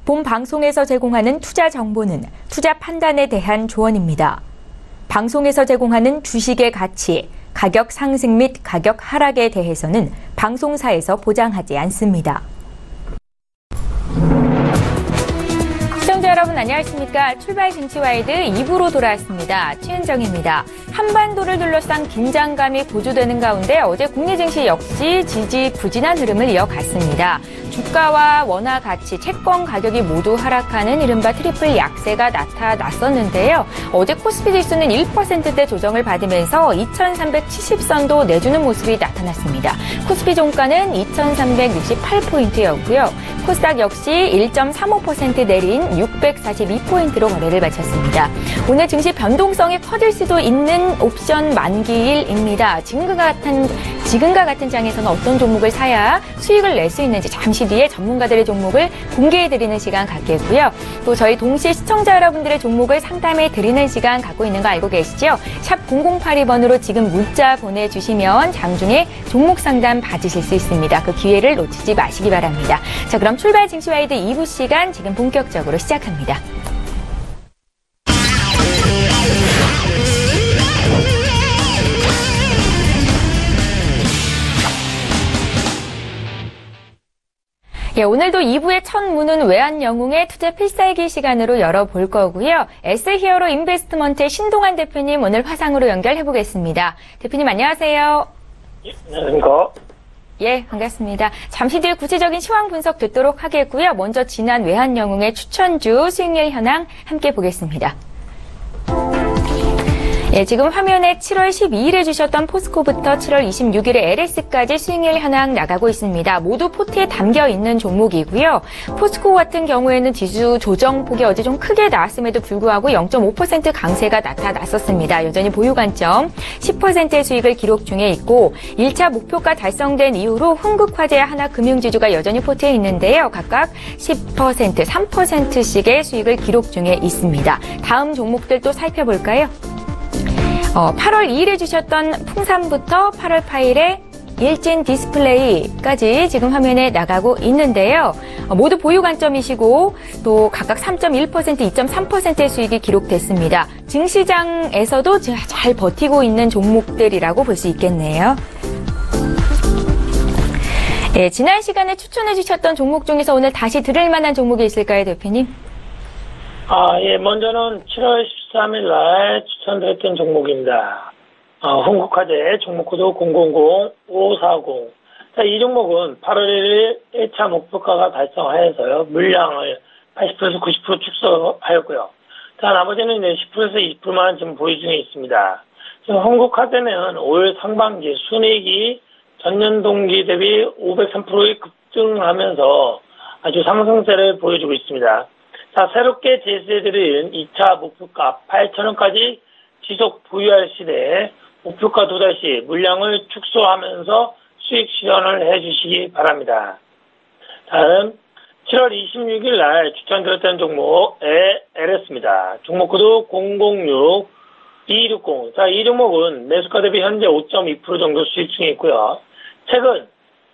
본 방송에서 제공하는 투자 정보는 투자 판단에 대한 조언입니다. 방송에서 제공하는 주식의 가치, 가격 상승 및 가격 하락에 대해서는 방송사에서 보장하지 않습니다. 시청자 여러분 안녕하십니까? 출발 쟁취와이드 2부로 돌아왔습니다. 최은정입니다. 한반도를 둘러싼 긴장감이 고조되는 가운데 어제 국내 증시 역시 지지부진한 흐름을 이어갔습니다. 주가와 원화 가치, 채권 가격이 모두 하락하는 이른바 트리플 약세가 나타났었는데요. 어제 코스피 지수는 1%대 조정을 받으면서 2370선도 내주는 모습이 나타났습니다. 코스피 종가는 2368포인트였고요. 코스닥 역시 1.35% 내린 642포인트로 거래를 마쳤습니다. 오늘 증시 변동성이 커질 수도 있는 옵션 만기일입니다. 지금과 같은 장에서는 어떤 종목을 사야 수익을 낼 수 있는지 잠시 뒤에 전문가들의 종목을 공개해드리는 시간 갖겠고요. 또 저희 동시 시청자 여러분들의 종목을 상담해드리는 시간 갖고 있는 거 알고 계시죠? 샵 0082번으로 지금 문자 보내주시면 장중에 종목 상담 받으실 수 있습니다. 그 기회를 놓치지 마시기 바랍니다. 자, 그럼 출발 증시와이드 2부 시간 지금 본격적으로 시작합니다. 예, 오늘도 2부의 첫 문은 외환영웅의 투자 필살기 시간으로 열어볼 거고요. S히어로 인베스트먼트의 신동환 대표님 오늘 화상으로 연결해 보겠습니다. 대표님 안녕하세요. 예, 안녕하십니까. 예, 반갑습니다. 잠시 뒤에 구체적인 시황 분석 듣도록 하겠고요. 먼저 지난 외환영웅의 추천주 수익률 현황 함께 보겠습니다. 예, 지금 화면에 7월 12일에 주셨던 포스코부터 7월 26일에 LS까지 수익률 현황 나가고 있습니다. 모두 포트에 담겨 있는 종목이고요. 포스코 같은 경우에는 지수 조정폭이 어제 좀 크게 나왔음에도 불구하고 0.5% 강세가 나타났었습니다. 여전히 보유 관점 10%의 수익을 기록 중에 있고 1차 목표가 달성된 이후로 흥국화재와 하나금융지주가 여전히 포트에 있는데요. 각각 10%, 3%씩의 수익을 기록 중에 있습니다. 다음 종목들 또 살펴볼까요? 8월 2일에 주셨던 풍산부터 8월 8일에 일진 디스플레이까지 지금 화면에 나가고 있는데요. 모두 보유 관점이시고 또 각각 3.1%, 2.3%의 수익이 기록됐습니다. 증시장에서도 잘 버티고 있는 종목들이라고 볼 수 있겠네요. 예, 지난 시간에 추천해 주셨던 종목 중에서 오늘 다시 들을 만한 종목이 있을까요, 대표님? 예, 먼저는 7월 13일 날 추천드렸던 종목입니다. 흥국화재 종목코드 000540. 자, 이 종목은 8월 1일 1차 목표가가 달성하여서요, 물량을 80%에서 90% 축소하였고요. 자, 나머지는 이제 10%에서 20%만 지금 보유 중에 있습니다. 지금 흥국화재는 올 상반기 순이익이 전년 동기 대비 503%의 급증하면서 아주 상승세를 보여주고 있습니다. 자, 새롭게 제시해드린 2차 목표가 8,000원까지 지속 보유할 시대에 목표가 도달시 물량을 축소하면서 수익 실현을 해주시기 바랍니다. 다음 7월 26일 날 추천드렸던 종목 LS입니다. 종목코드 006260. 자, 이 종목은 매수가 대비 현재 5.2% 정도 수익 중에 있고요. 최근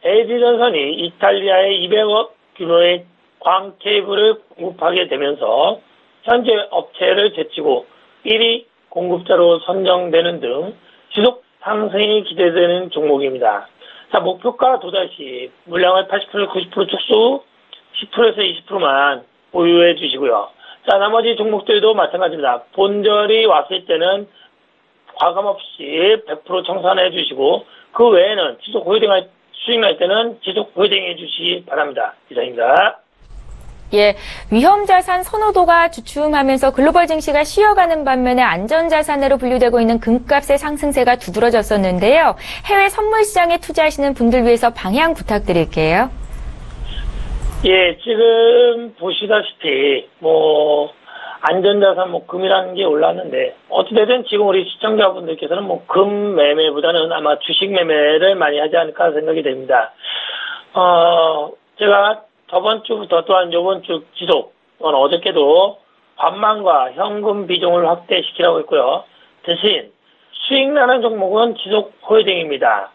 LG전선이 이탈리아의 200억 규모의 광 케이블을 공급하게 되면서 현재 업체를 제치고 1위 공급자로 선정되는 등 지속 상승이 기대되는 종목입니다. 자, 목표가 도달 시 물량을 80%, 90% 축소, 10%에서 20%만 보유해 주시고요. 자, 나머지 종목들도 마찬가지입니다. 본절이 왔을 때는 과감 없이 100% 청산해 주시고 그 외에는 지속 홀딩할 수익 날 때는 지속 홀딩해 주시기 바랍니다. 이상입니다. 예, 위험자산 선호도가 주춤하면서 글로벌 증시가 쉬어가는 반면에 안전자산으로 분류되고 있는 금값의 상승세가 두드러졌었는데요. 해외 선물 시장에 투자하시는 분들 위해서 방향 부탁드릴게요. 예, 지금 보시다시피 안전자산 금이라는 게 올랐는데 어찌되든 지금 우리 시청자분들께서는 금 매매보다는 아마 주식 매매를 많이 하지 않을까 생각이 됩니다. 제가 저번 주부터 또한 이번 주 지속, 어저께도 관망과 현금 비중을 확대시키라고 했고요. 대신 수익 나는 종목은 지속 홀딩입니다.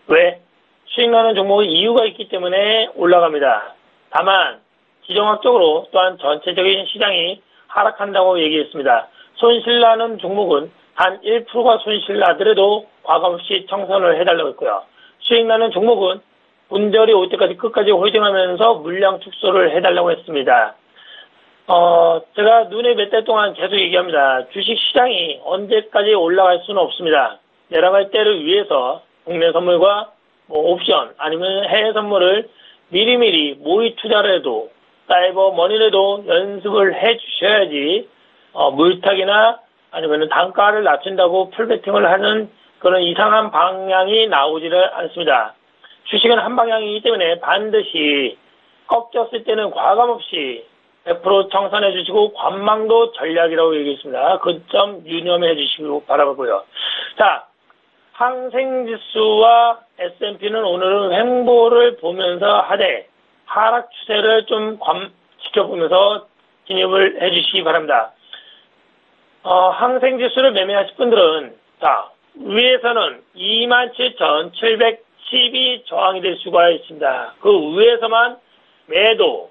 왜? 수익 나는 종목은 이유가 있기 때문에 올라갑니다. 다만 지정학적으로 또한 전체적인 시장이 하락한다고 얘기했습니다. 손실나는 종목은 단 1%가 손실나더라도 과감없이 청산을 해달라고 했고요. 수익나는 종목은 분절이 올 때까지 끝까지 홀딩하면서 물량 축소를 해달라고 했습니다. 제가 눈에 몇 달 동안 계속 얘기합니다. 주식시장이 언제까지 올라갈 수는 없습니다. 내려갈 때를 위해서 국내 선물과 옵션 아니면 해외 선물을 미리미리 모의 투자를 해도 사이버 머니라도 연습을 해 주셔야지 물타기나 아니면 단가를 낮춘다고 풀베팅을 하는 그런 이상한 방향이 나오지를 않습니다. 주식은 한 방향이기 때문에 반드시 꺾였을 때는 과감없이 100% 청산해 주시고 관망도 전략이라고 얘기했습니다. 그 점 유념해 주시고 바라보고요. 자, 항생지수와 S&P는 오늘은 횡보를 보면서 하되 하락 추세를 좀 지켜보면서 진입을 해 주시기 바랍니다. 항생지수를 매매하실 분들은 자, 위에서는 27,710이 저항이 될 수가 있습니다. 그 위에서만 매도,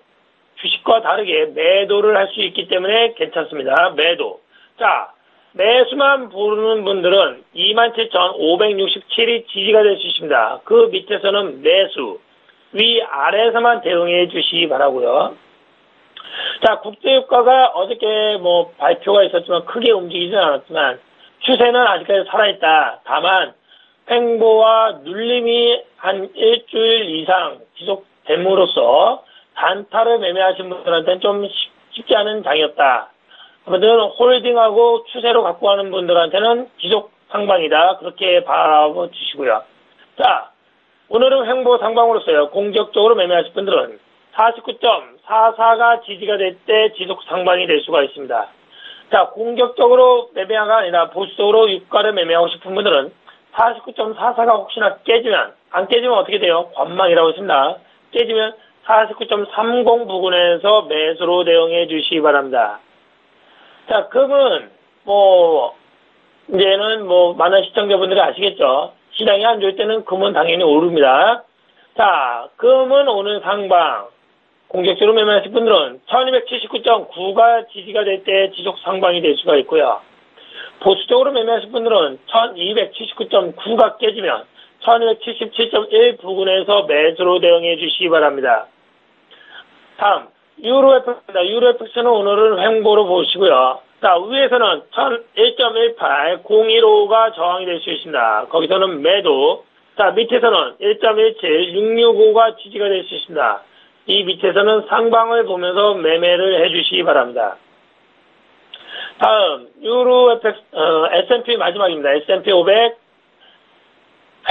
주식과 다르게 매도를 할 수 있기 때문에 괜찮습니다. 매도. 자, 매수만 보는 분들은 27,567이 지지가 될 수 있습니다. 그 밑에서는 매수, 위아래에서만 대응해 주시기 바라고요. 자, 국제유가가 어저께 발표가 있었지만 크게 움직이지는 않았지만 추세는 아직까지 살아있다. 다만 횡보와 눌림이 한 일주일 이상 지속됨으로써 단타를 매매하신 분들한테는 좀 쉽지 않은 장이었다. 아무튼 홀딩하고 추세로 갖고 가는 분들한테는 지속 상방이다. 그렇게 바라봐 주시고요. 자, 오늘은 횡보 상방으로서요. 공격적으로 매매하실 분들은 49.44가 지지가 될 때 지속 상방이 될 수가 있습니다. 자, 공격적으로 매매가 아니라 보수적으로 유가를 매매하고 싶은 분들은 49.44가 혹시나 깨지면, 안 깨지면 어떻게 돼요? 관망이라고 했습니다. 깨지면 49.30 부근에서 매수로 대응해 주시기 바랍니다. 자, 금은 이제는 많은 시청자분들이 아시겠죠? 시장이 안 좋을 때는 금은 당연히 오릅니다. 자, 금은 오늘 상방, 공격적으로 매매하실 분들은 1279.9가 지지가 될 때 지속 상방이 될 수가 있고요. 보수적으로 매매하실 분들은 1279.9가 깨지면 1277.1 부근에서 매수로 대응해 주시기 바랍니다. 다음, 유로FX입니다. 유로FX는 오늘은 횡보로 보시고요. 자, 위에서는 1.18, 015가 저항이 될 수 있습니다. 거기서는 매도. 자, 밑에서는 1.17, 665가 지지가 될 수 있습니다. 이 밑에서는 상방을 보면서 매매를 해주시기 바랍니다. 다음, 유로FX, S&P 마지막입니다. S&P 500,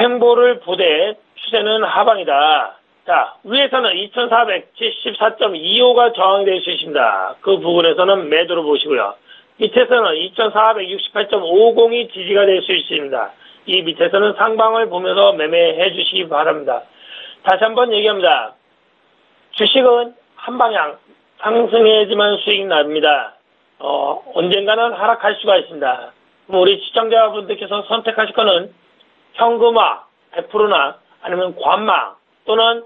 횡보를 보되 추세는 하방이다. 자, 위에서는 2474.25가 저항이 될 수 있습니다. 그 부분에서는 매도로 보시고요. 밑에서는 2468.50이 지지가 될 수 있습니다. 이 밑에서는 상방을 보면서 매매해 주시기 바랍니다. 다시 한번 얘기합니다. 주식은 한 방향 상승해야지만 수익이 납니다. 언젠가는 하락할 수가 있습니다. 우리 시청자분들께서 선택하실 거는 현금화 100%나 아니면 관망 또는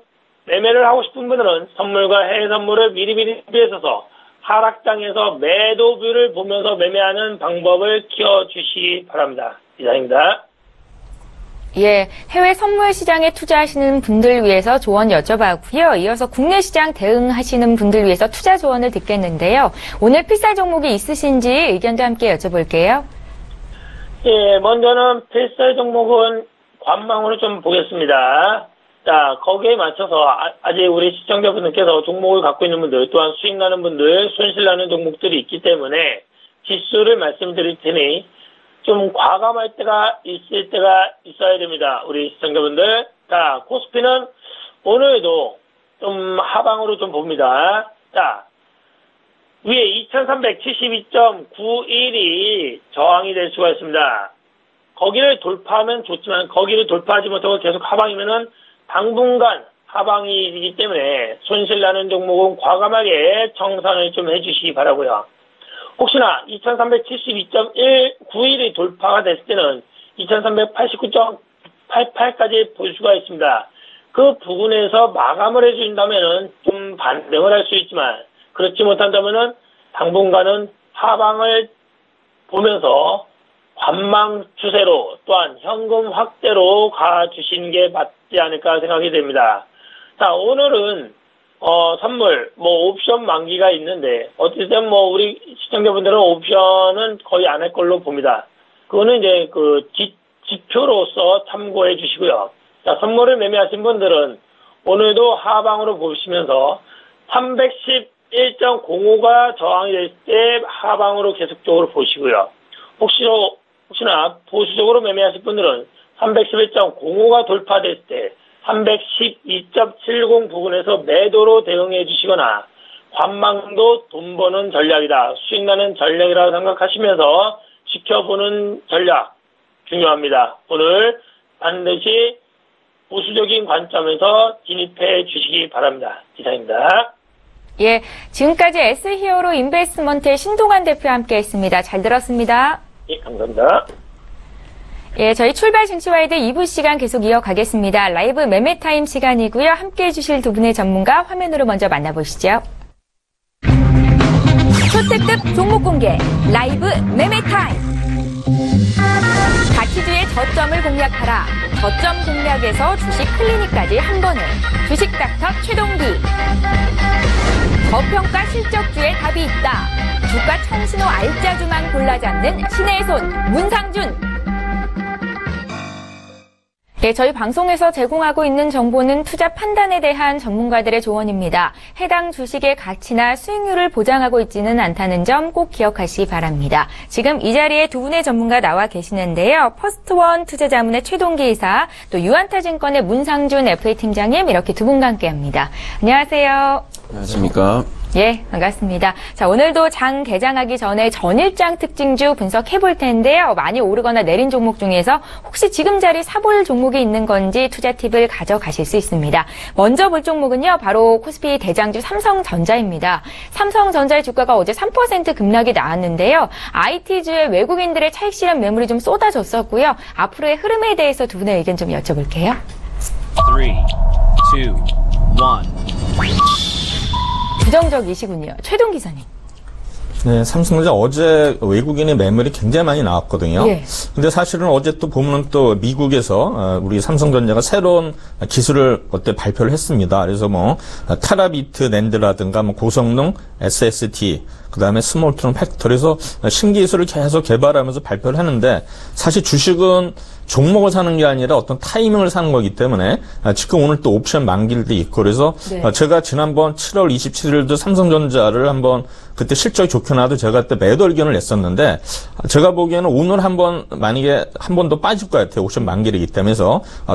매매를 하고 싶은 분들은 선물과 해외 선물을 미리미리 준비해서 하락장에서 매도뷰를 보면서 매매하는 방법을 키워주시기 바랍니다. 이상입니다. 예, 해외 선물 시장에 투자하시는 분들 위해서 조언 여쭤봤고요. 이어서 국내 시장 대응하시는 분들 위해서 투자 조언을 듣겠는데요. 오늘 필살 종목이 있으신지 의견도 함께 여쭤볼게요. 예, 먼저는 필살 종목은 관망으로 좀 보겠습니다. 자, 거기에 맞춰서 아직 우리 시청자분들께서 종목을 갖고 있는 분들 또한 수익 나는 분들, 손실 나는 종목들이 있기 때문에 지수를 말씀드릴 테니 좀 과감할 때가 있을 때가 있어야 됩니다. 우리 시청자분들. 자, 코스피는 오늘도 좀 하방으로 좀 봅니다. 자, 위에 2372.91이 저항이 될 수가 있습니다. 거기를 돌파하면 좋지만 거기를 돌파하지 못하고 계속 하방이면은 당분간 하방이기 때문에 손실 나는 종목은 과감하게 청산을 좀 해주시기 바라고요. 혹시나 2372.91이 돌파가 됐을 때는 2389.88까지 볼 수가 있습니다. 그 부분에서 마감을 해준다면은 좀 반등을 할 수 있지만 그렇지 못한다면은 당분간은 하방을 보면서 관망 추세로 또한 현금 확대로 가주시는 게 맞지 않을까 생각이 됩니다. 자, 오늘은 선물 옵션 만기가 있는데 어쨌든 우리 시청자분들은 옵션은 거의 안 할 걸로 봅니다. 그거는 이제 그 지표로서 참고해 주시고요. 자, 선물을 매매하신 분들은 오늘도 하방으로 보시면서 311.05가 저항이 될 때 하방으로 계속적으로 보시고요. 혹시나 보수적으로 매매하실 분들은 311.05가 돌파될 때 312.70 부분에서 매도로 대응해 주시거나 관망도 돈 버는 전략이다. 수익 나는 전략이라고 생각하시면서 지켜보는 전략 중요합니다. 오늘 반드시 보수적인 관점에서 진입해 주시기 바랍니다. 이상입니다. 예, 지금까지 S히어로 인베스트먼트의 신동환 대표와 함께했습니다. 잘 들었습니다. 예, 감사합니다. 예, 저희 출발 증시와이드 2부 시간 계속 이어가겠습니다. 라이브 매매타임 시간이고요. 함께해 주실 두 분의 전문가 화면으로 먼저 만나보시죠. 초특급 종목 공개 라이브 매매타임. 가치주의 저점을 공략하라. 저점 공략에서 주식 클리닉까지 한 번에. 주식 닥터 최동기. 저평가 실적주에 답이 있다. 주가 청신호 알짜주만 골라 잡는 신의 손 문상준. 네, 저희 방송에서 제공하고 있는 정보는 투자 판단에 대한 전문가들의 조언입니다. 해당 주식의 가치나 수익률을 보장하고 있지는 않다는 점 꼭 기억하시기 바랍니다. 지금 이 자리에 두 분의 전문가 나와 계시는데요. 퍼스트원 투자자문의 최동기 이사, 또 유안타증권의 문상준 FA 팀장님 이렇게 두 분과 함께합니다. 안녕하세요. 안녕하십니까. 예, 반갑습니다. 자, 오늘도 장 개장하기 전에 전일장 특징주 분석해 볼 텐데요. 많이 오르거나 내린 종목 중에서 혹시 지금 자리 사볼 종목이 있는 건지 투자 팁을 가져가실 수 있습니다. 먼저 볼 종목은요, 바로 코스피 대장주 삼성전자입니다. 삼성전자의 주가가 어제 3% 급락이 나왔는데요. IT주의 외국인들의 차익 실현 매물이 좀 쏟아졌었고요. 앞으로의 흐름에 대해서 두 분의 의견 좀 여쭤볼게요. 3, 2, 1. 부정적이시군요. 최동 기사님. 네, 삼성전자 어제 외국인의 매물이 굉장히 많이 나왔거든요. 예. 근데 사실은 어제 또 보면 또 미국에서 우리 삼성전자가 새로운 기술을 어때 발표를 했습니다. 그래서 테라비트 낸드라든가 고성능 SSD, 그다음에 스몰트론 팩터리에서 신기술을 계속 개발하면서 발표를 하는데 사실 주식은 종목을 사는 게 아니라 어떤 타이밍을 사는 거기 때문에 지금 오늘 또 옵션 만기일도 있고 그래서 네. 제가 지난번 7월 27일도 삼성전자를 한번 그때 실적이 좋게 나와도 제가 그때 매도 의견을 냈었는데 제가 보기에는 오늘 한번 만약에 한 번 더 빠질 것 같아요. 옵션 만기이기 때문에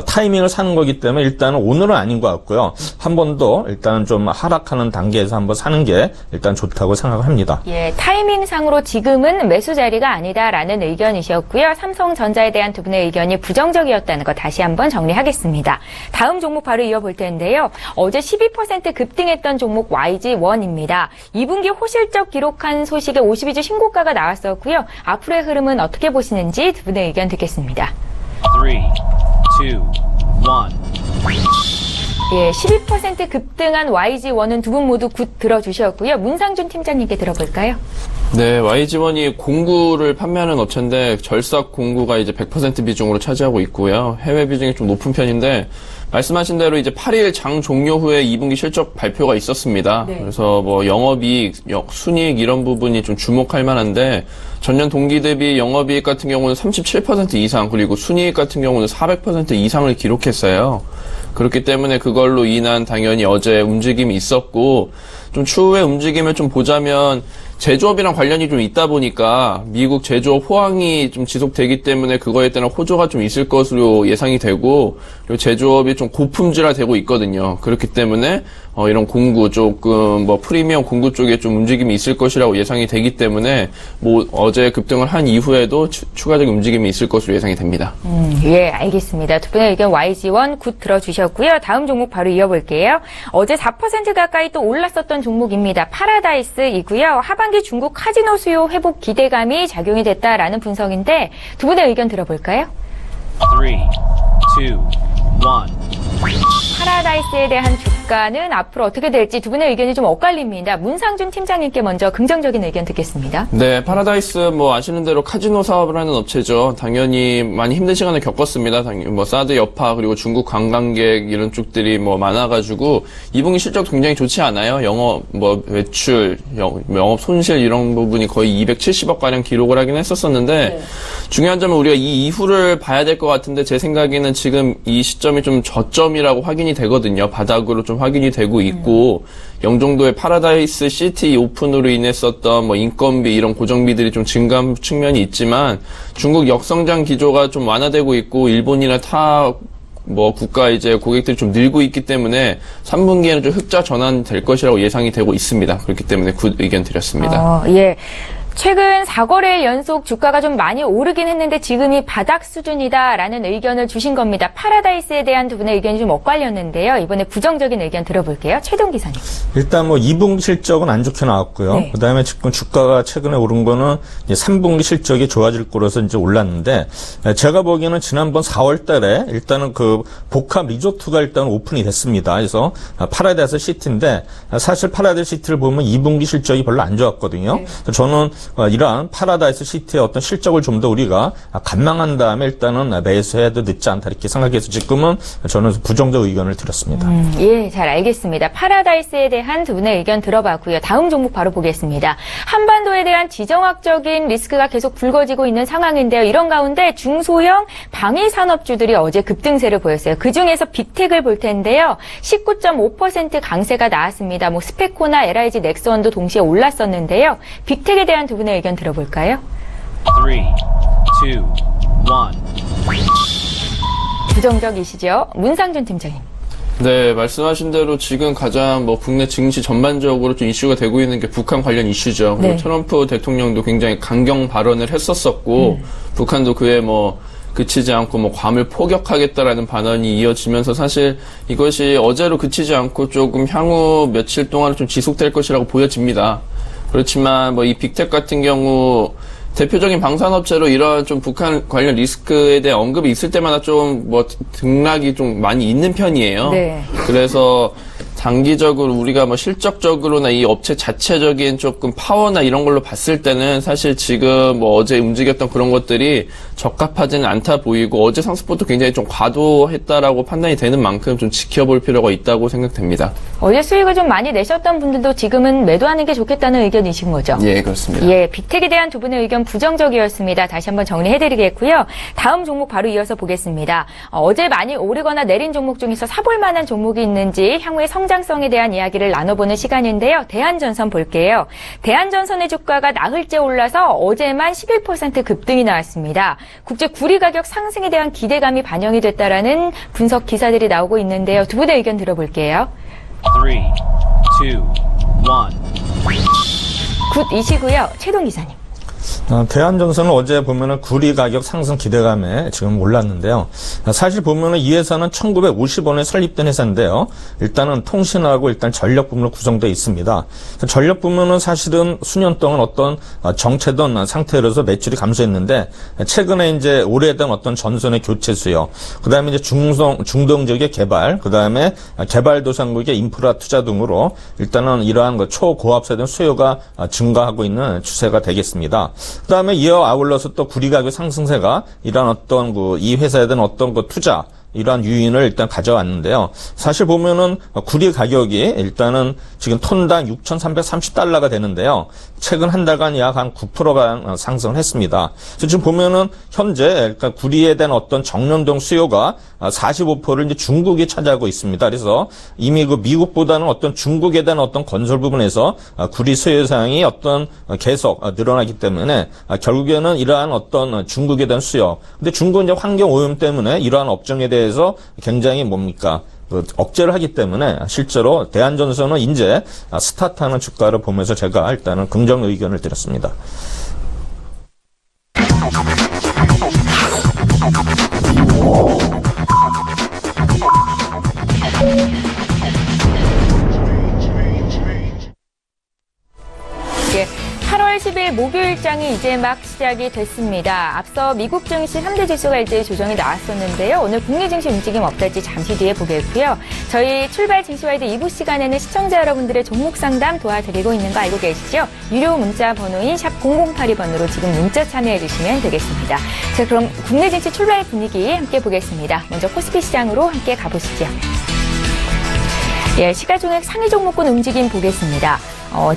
타이밍을 사는 거기 때문에 일단은 오늘은 아닌 것 같고요. 한 번 더 일단은 좀 하락하는 단계에서 한번 사는 게 일단 좋다고 생각을 합니다. 예, 타이밍상으로 지금은 매수 자리가 아니다라는 의견이셨고요. 삼성전자에 대한 두 분의 의견이 부정적이었다는 거 다시 한번 정리하겠습니다. 다음 종목 바로 이어볼 텐데요. 어제 12% 급등했던 종목 YG1입니다. 2분기 호실적 기록한 소식에 52주 신고가가 나왔었고요. 앞으로의 흐름은 어떻게 보시는지 두 분의 의견 듣겠습니다. 3, 2, 1. 예, 12% 급등한 YG1은 두 분 모두 굿 들어주셨고요. 문상준 팀장님께 들어볼까요? 네, YG1이 공구를 판매하는 업체인데 절삭 공구가 이제 100% 비중으로 차지하고 있고요. 해외 비중이 좀 높은 편인데 말씀하신 대로 이제 8일 장 종료 후에 2분기 실적 발표가 있었습니다. 네. 그래서 영업이익, 순이익 이런 부분이 좀 주목할 만한데 전년 동기 대비 영업이익 같은 경우는 37% 이상 그리고 순이익 같은 경우는 400% 이상을 기록했어요. 그렇기 때문에 그걸로 인한 당연히 어제 움직임이 있었고 좀 추후에 움직임을 좀 보자면 제조업이랑 관련이 좀 있다 보니까 미국 제조업 호황이 좀 지속되기 때문에 그거에 따른 호조가 좀 있을 것으로 예상이 되고 그리고 제조업이 좀 고품질화되고 있거든요. 그렇기 때문에 이런 공구 조금 프리미엄 공구 쪽에 좀 움직임이 있을 것이라고 예상이 되기 때문에 어제 급등을 한 이후에도 추가적인 움직임이 있을 것으로 예상이 됩니다. 예, 알겠습니다. 두 분의 의견 YG1 굿 들어주셨고요. 다음 종목 바로 이어볼게요. 어제 4% 가까이 또 올랐었던 종목입니다. 파라다이스이고요. 하반기 중국 카지노 수요 회복 기대감이 작용이 됐다라는 분석인데 두 분의 의견 들어볼까요? 3, 2, 1. 파라다이스에 대한 주가는 앞으로 어떻게 될지 두 분의 의견이 좀 엇갈립니다. 문상준 팀장님께 먼저 긍정적인 의견 듣겠습니다. 네, 파라다이스 뭐 아시는 대로 카지노 사업을 하는 업체죠. 당연히 많이 힘든 시간을 겪었습니다. 당연히 뭐 사드 여파 그리고 중국 관광객 이런 쪽들이 뭐 많아가지고 2분기 실적 굉장히 좋지 않아요. 영업 뭐 매출, 영업 손실 이런 부분이 거의 270억 가량 기록을 하긴 했었었는데 중요한 점은 우리가 이 이후를 봐야 될 것 같은데 제 생각에는 지금 이 시점이 좀 저점이라고 확인이 되거든요. 바닥으로 좀 확인이 되고 있고 영종도의 파라다이스 시티 오픈으로 인했었던 뭐 인건비 이런 고정비들이 좀 증가한 측면이 있지만 중국 역성장 기조가 좀 완화되고 있고 일본이나 타 뭐 국가 이제 고객들이 좀 늘고 있기 때문에 3분기에는 좀 흑자 전환될 것이라고 예상이 되고 있습니다. 그렇기 때문에 의견 드렸습니다. 예. 최근 4거래일 연속 주가가 좀 많이 오르긴 했는데 지금이 바닥 수준이다라는 의견을 주신 겁니다. 파라다이스에 대한 두 분의 의견이 좀 엇갈렸는데요. 이번에 부정적인 의견 들어볼게요. 최동 기사님. 일단 뭐 2분기 실적은 안 좋게 나왔고요. 네. 그다음에 지금 주가가 최근에 오른 거는 이제 3분기 실적이 좋아질 거라서 이제 올랐는데 제가 보기에는 지난번 4월 달에 일단은 그 복합 리조트가 일단 오픈이 됐습니다. 그래서 파라다이스 시티인데 사실 파라다이스 시티를 보면 2분기 실적이 별로 안 좋았거든요. 네. 저는 이러한 파라다이스 시티의 어떤 실적을 좀 더 우리가 관망한 다음에 일단은 매수해도 늦지 않다 이렇게 생각해서 지금은 저는 부정적 의견을 드렸습니다. 예, 잘 알겠습니다. 파라다이스에 대한 두 분의 의견 들어봤고요. 다음 종목 바로 보겠습니다. 한반도에 대한 지정학적인 리스크가 계속 불거지고 있는 상황인데요. 이런 가운데 중소형 방위산업주들이 어제 급등세를 보였어요. 그중에서 빅텍을 볼 텐데요. 19.5% 강세가 나왔습니다. 뭐 스페코나 LIG 넥스원도 동시에 올랐었는데요. 빅텍에 대한 두 분의 의견 들어볼까요? 3, 2, 1. 부정적이시죠? 문상준 팀장님. 네, 말씀하신 대로 지금 가장 뭐 국내 증시 전반적으로 좀 이슈가 되고 있는 게 북한 관련 이슈죠. 그리고 네. 트럼프 대통령도 굉장히 강경 발언을 했었었고, 북한도 그에 뭐 그치지 않고 뭐 괌을 포격하겠다라는 발언이 이어지면서 사실 이것이 어제로 그치지 않고 조금 향후 며칠 동안 좀 지속될 것이라고 보여집니다. 그렇지만 뭐 이 빅텍 같은 경우 대표적인 방산업체로 이런 좀 북한 관련 리스크에 대한 언급이 있을 때마다 좀 뭐 등락이 좀 많이 있는 편이에요. 네. 그래서 장기적으로 우리가 뭐 실적적으로나 이 업체 자체적인 조금 파워나 이런 걸로 봤을 때는 사실 지금 뭐 어제 움직였던 그런 것들이 적합하지는 않다 보이고 어제 상승폭도 굉장히 좀 과도했다라고 판단이 되는 만큼 좀 지켜볼 필요가 있다고 생각됩니다. 어제 수익을 좀 많이 내셨던 분들도 지금은 매도하는 게 좋겠다는 의견이신 거죠? 예, 그렇습니다. 예, 빅텍에 대한 두 분의 의견 부정적이었습니다. 다시 한번 정리해드리겠고요. 다음 종목 바로 이어서 보겠습니다. 어제 많이 오르거나 내린 종목 중에서 사볼 만한 종목이 있는지 향후의 성장성에 대한 이야기를 나눠보는 시간인데요. 대한전선 볼게요. 대한전선의 주가가 나흘째 올라서 어제만 11% 급등이 나왔습니다. 국제 구리 가격 상승에 대한 기대감이 반영이 됐다라는 분석 기사들이 나오고 있는데요. 두 분의 의견 들어볼게요. 3, 2, 1. 굿이시고요. 최동 기사님. 대한전선은 어제 보면은 구리 가격 상승 기대감에 지금 올랐는데요. 사실 보면은 이 회사는 1950원에 설립된 회사인데요. 일단은 통신하고 일단 전력 부문으로 구성되어 있습니다. 전력 부문은 사실은 수년 동안 어떤 정체던 상태로서 매출이 감소했는데 최근에 이제 오래된 어떤 전선의 교체 수요, 그다음에 이제 중동 지역의 개발, 그다음에 개발도상국의 인프라 투자 등으로 일단은 이러한 초고압 세대 수요가 증가하고 있는 추세가 되겠습니다. 그다음에 이어 아울러서 또 구리 가격 상승세가 이러한 어떤 이 회사에 대한 어떤 투자 이러한 유인을 일단 가져왔는데요. 사실 보면은 구리 가격이 일단은 지금 톤당 6,330달러가 되는데요. 최근 한 달간 약 한 9%가 상승을 했습니다. 그래서 지금 보면은 현재 그러니까 구리에 대한 어떤 정년동 수요가 45%를 이제 중국이 차지하고 있습니다. 그래서 이미 미국보다는 어떤 중국에 대한 어떤 건설 부분에서 구리 수요상이 어떤 계속 늘어나기 때문에 결국에는 이러한 어떤 중국에 대한 수요. 근데 중국은 이제 환경 오염 때문에 이러한 업종에 대해서 굉장히 억제를 하기 때문에 실제로 대한전선은 이제 스타트하는 주가를 보면서 제가 일단은 긍정 의견을 드렸습니다. 8월 10일 목요일장이 이제 막 시작이 됐습니다. 앞서 미국 증시 3대 지수가 일제히 조정이 나왔었는데요. 오늘 국내 증시 움직임 어떨지 잠시 뒤에 보겠고요. 저희 출발 증시와이드 2부 시간에는 시청자 여러분들의 종목 상담 도와드리고 있는 거 알고 계시죠? 유료 문자 번호인 샵 0082번으로 지금 문자 참여해 주시면 되겠습니다. 자, 그럼 국내 증시 출발 분위기 함께 보겠습니다. 먼저 코스피 시장으로 함께 가보시죠. 예, 시가총액 상위 종목군 움직임 보겠습니다.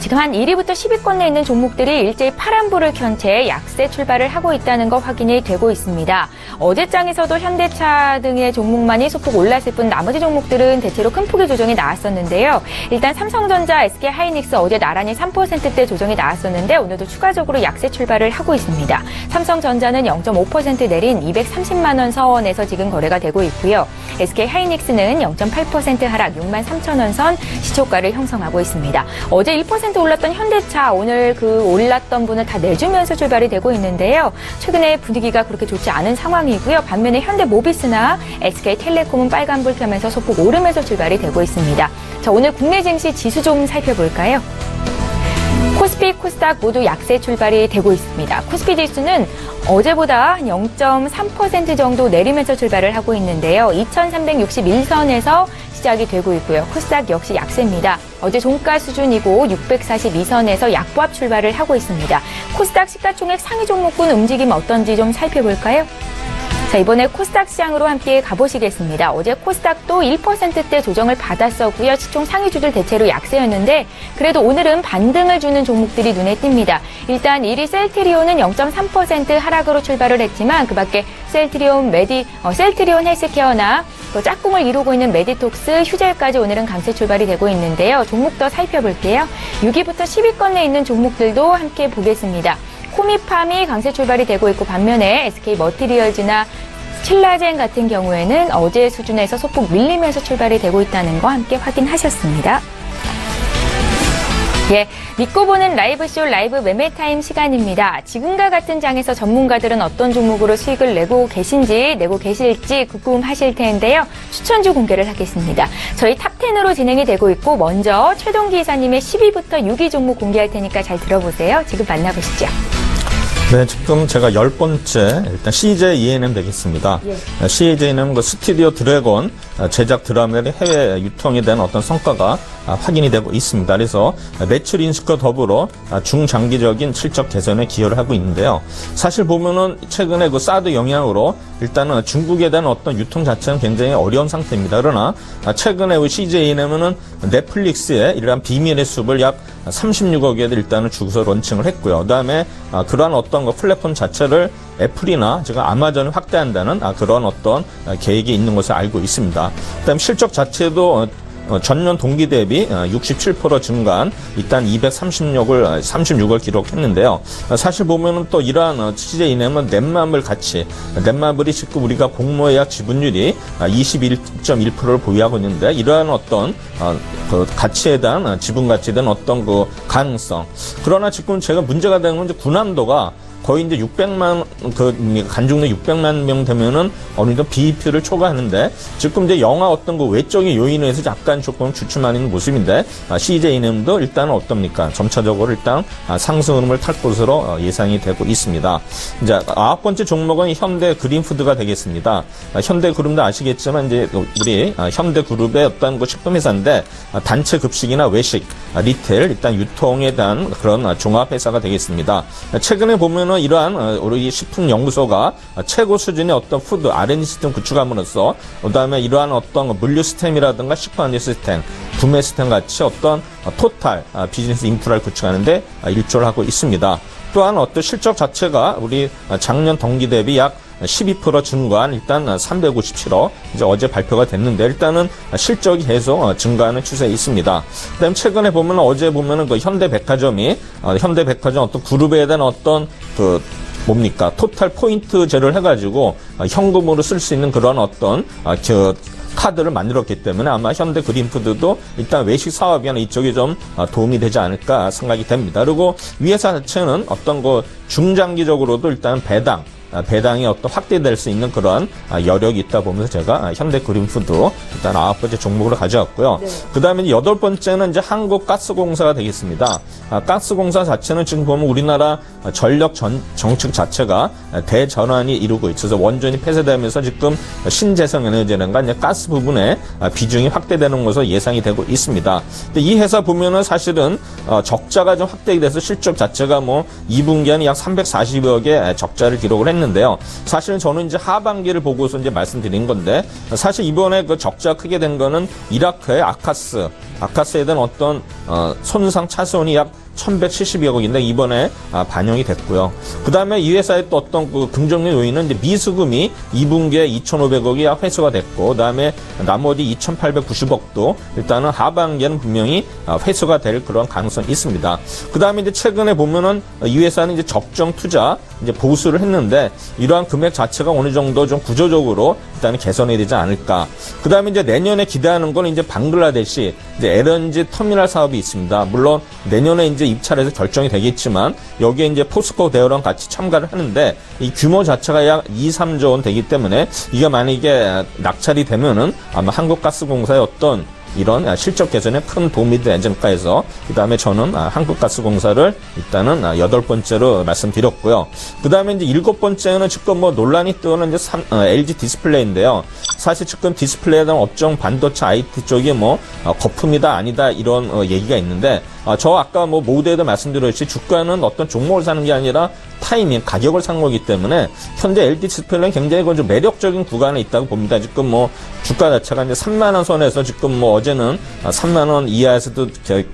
지금 한 1위부터 10위권 내에 있는 종목들이 일제히 파란불을 켠 채 약세 출발을 하고 있다는 거 확인이 되고 있습니다. 어제장에서도 현대차 등의 종목만이 소폭 올랐을 뿐 나머지 종목들은 대체로 큰 폭의 조정이 나왔었는데요. 일단 삼성전자, SK하이닉스 어제 나란히 3%대 조정이 나왔었는데 오늘도 추가적으로 약세 출발을 하고 있습니다. 삼성전자는 0.5% 내린 230만 원 선에서 지금 거래가 되고 있고요. SK하이닉스는 0.8% 하락 6만 3천 원 선 시초가를 형성하고 있습니다. 어제 1% 올랐던 현대차 오늘 그 올랐던 분을 다 내주면서 출발이 되고 있는데요. 최근에 분위기가 그렇게 좋지 않은 상황이고요. 반면에 현대모비스나 SK텔레콤은 빨간불 켜면서 소폭 오르면서 출발이 되고 있습니다. 자, 오늘 국내 증시 지수 좀 살펴볼까요? 코스피, 코스닥 모두 약세 출발이 되고 있습니다. 코스피 지수는 어제보다 0.3% 정도 내리면서 출발을 하고 있는데요. 2361선에서 시작이 되고 있고요. 코스닥 역시 약세입니다. 어제 종가 수준이고 642선에서 약보합 출발을 하고 있습니다. 코스닥 시가총액 상위 종목군 움직임 어떤지 좀 살펴볼까요? 자, 이번에 코스닥 시장으로 함께 가보시겠습니다. 어제 코스닥도 1%대 조정을 받았었고요. 시총 상위주들 대체로 약세였는데 그래도 오늘은 반등을 주는 종목들이 눈에 띕니다. 일단 1위 셀트리온은 0.3% 하락으로 출발을 했지만 그밖에 셀트리온 헬스케어나 또 짝꿍을 이루고 있는 메디톡스, 휴젤까지 오늘은 강세 출발이 되고 있는데요. 종목 더 살펴볼게요. 6위부터 10위권 내에 있는 종목들도 함께 보겠습니다. 코미팜이 강세 출발이 되고 있고 반면에 SK머티리얼즈나 칠라젠 같은 경우에는 어제 수준에서 소폭 밀리면서 출발이 되고 있다는 거 함께 확인하셨습니다. 예, 믿고 보는 라이브쇼 라이브 매매타임 시간입니다. 지금과 같은 장에서 전문가들은 어떤 종목으로 수익을 내고 계실지 궁금하실 텐데요. 추천주 공개를 하겠습니다. 저희 탑10으로 진행이 되고 있고 먼저 최동기 이사님의 10위부터 6위 종목 공개할 테니까 잘 들어보세요. 지금 만나보시죠. 네, 지금 제가 10번째, 일단 CJ E&M 되겠습니다. 예. CJ E&M 그 스튜디오 드래곤 제작 드라마의 해외 유통에 대한 어떤 성과가 확인이 되고 있습니다. 그래서 매출 인식과 더불어 중장기적인 실적 개선에 기여를 하고 있는데요. 사실 보면은 최근에 그 사드 영향으로 일단은 중국에 대한 어떤 유통 자체는 굉장히 어려운 상태입니다. 그러나 최근에 우리 CJ E&M은 넷플릭스에 이러한 비밀의 숲을 약 36억에 일단은 주고서 론칭을 했고요. 그다음에 그러한 어떤 그 플랫폼 자체를 애플이나 지금 아마존을 확대한다는 그런 어떤 계획이 있는 것을 알고 있습니다. 그다음 실적 자체도 전년 동기 대비 67% 증가한 일단 36을 기록했는데요. 사실 보면은 또 이러한 CJ E&M은 넷마블이 지금 우리가 공모예약 지분율이 21.1%를 보유하고 있는데 이러한 어떤 그 가치에 대한 지분 가치에 대한 어떤 그 가능성. 그러나 지금 제가 문제가 되는 건 이제 군함도가 거의 이제 600만, 간중도 600만 명 되면은 어느 정도 BEP를 초과하는데, 지금 이제 영화 어떤 그 외적인 요인에 의해서 약간 조금 주춤하는 있는 모습인데, CJ E&M도 일단은 어떻습니까? 점차적으로 일단 상승 흐름을 탈 것으로 예상이 되고 있습니다. 이제 9번째 종목은 현대 그린푸드가 되겠습니다. 현대 그룹도 아시겠지만, 이제 우리 현대 그룹의 어떤 그 식품회사인데, 단체 급식이나 외식, 리테일, 일단 유통에 대한 그런 종합회사가 되겠습니다. 최근에 보면 이러한 우리 식품연구소가 최고 수준의 어떤 푸드 R&D 시스템 구축함으로써 그다음에 이러한 어떤 물류 시스템이라든가 식품안전 시스템, 구매 시스템 같이 어떤 토탈 비즈니스 인프라를 구축하는데 일조를 하고 있습니다. 또한 어떤 실적 자체가 우리 작년 동기 대비 약 12% 증가한 일단 357억 이제 어제 발표가 됐는데 일단은 실적이 계속 증가하는 추세에 있습니다. 그다음 최근에 보면 어제 보면은 그 현대백화점 어떤 그룹에 대한 어떤 그 뭡니까 토탈 포인트 제를 해가지고 현금으로 쓸 수 있는 그런 어떤 카드를 만들었기 때문에 아마 현대 그린푸드도 일단 외식 사업이나 이쪽이 좀 도움이 되지 않을까 생각이 됩니다. 그리고 이 회사 자체는 어떤 그 중장기적으로도 일단 배당 배당이 어떤 확대될 수 있는 그런 여력이 있다 보면서 제가 현대그린푸드 일단 9번째 종목으로 가져왔고요. 그 다음에 8번째는 이제 한국가스공사가 되겠습니다. 가스공사 자체는 지금 보면 우리나라 전력 정책 자체가 대전환이 이루고 있어서 원전이 폐쇄되면서 지금 신재생에너지라든가 이제 가스 부분에 비중이 확대되는 것으로 예상이 되고 있습니다. 근데 이 회사 보면은 사실은 적자가 좀 확대가 돼서 실적 자체가 뭐 2분기에는 약 340억의 적자를 기록을 했는데요. 사실은 저는 이제 하반기를 보고서 이제 말씀드린 건데 사실 이번에 그 적자 크게 된 거는 이라크의 아카스에 대한 어떤 손상 차손이 약 1170억인데 이번에 반영이 됐고요. 그 다음에 이 회사의 또 어떤 그 긍정적 요인은 이제 미수금이 2분기에 2,500억이 약 회수가 됐고, 그 다음에 나머지 2,890억도 일단은 하반기에는 분명히 회수가 될 그런 가능성이 있습니다. 그 다음에 이제 최근에 보면은 이 회사는 이제 적정 투자 이제 보수를 했는데 이러한 금액 자체가 어느 정도 좀 구조적으로 일단은 개선이 되지 않을까. 그 다음에 이제 내년에 기대하는 건 이제 방글라데시 이제 LNG 터미널 사업이 있습니다. 물론 내년에 이제 입찰해서 결정이 되겠지만 여기에 이제 포스코 대우랑 같이 참가를 하는데 이 규모 자체가 약 2, 3조 원 되기 때문에 이게 만약에 낙찰이 되면은 아마 한국가스공사의 어떤 이런 실적 개선에 큰 도움이 되지 않을까 해서 그 다음에 저는 한국가스공사를 일단은 8번째로 말씀드렸고요. 그 다음에 이제 7번째는 지금 뭐 논란이 뜨는 이제 LG 디스플레이인데요. 사실 지금 디스플레이에 대한 업종 반도체 IT 쪽이 뭐 거품이다 아니다 이런 얘기가 있는데 저 아까 뭐 모두에도 말씀드렸듯이 주가는 어떤 종목을 사는 게 아니라 타이밍, 가격을 산 거기 때문에 현재 LG 디스플레이는 굉장히 좀 매력적인 구간에 있다고 봅니다. 지금 뭐 주가 자체가 이제 3만 원 선에서 지금 뭐 어제는 3만 원 이하에서도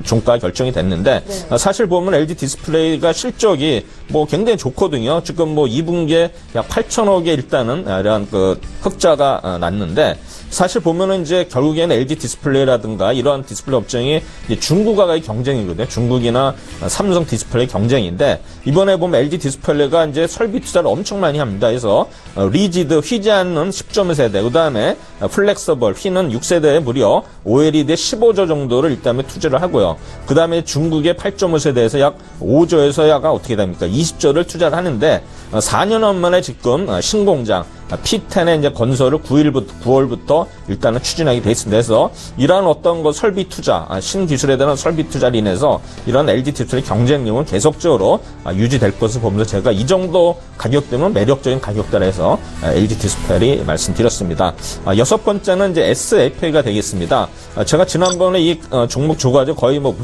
종가 결정이 됐는데 사실 보면 LG 디스플레이가 실적이 뭐 굉장히 좋거든요. 지금 뭐 2분기에 약 8천억에 일단은 이런 그 흑자가 났는데 사실 보면은 이제 결국에는 LG 디스플레이라든가 이러한 디스플레이 업종이 이제 중국과의 경쟁이거든요. 중국이나 삼성 디스플레이 경쟁인데 이번에 보면 LG 디스플레이가 이제 설비 투자를 엄청 많이 합니다. 그래서 리지드 휘지 않는 10.세대, 그 다음에 플렉서블 휘는 6세대에 무려 OLED 15조 정도를 일단은 투자를 하고요. 그 다음에 중국의 8.5세대에서 약 5조에서 약 어떻게 됩니까? 20조를 투자를 하는데 4년 만에 지금 신공장 P10의 이제 건설을 9월부터 일단은 추진하게 돼 있습니다. 그래서 이러한 어떤 거 설비 투자, 신기술에 대한 설비 투자로 인해서 이런 LG 디스플레이 경쟁력은 계속적으로 유지될 것을 보면서 제가 이 정도 가격대면 매력적인 가격대라서 LG 디스플레이 말씀드렸습니다. 6번째는 이제 SFA가 되겠습니다. 제가 지난번에 이 종목 줘가지고 거의 뭐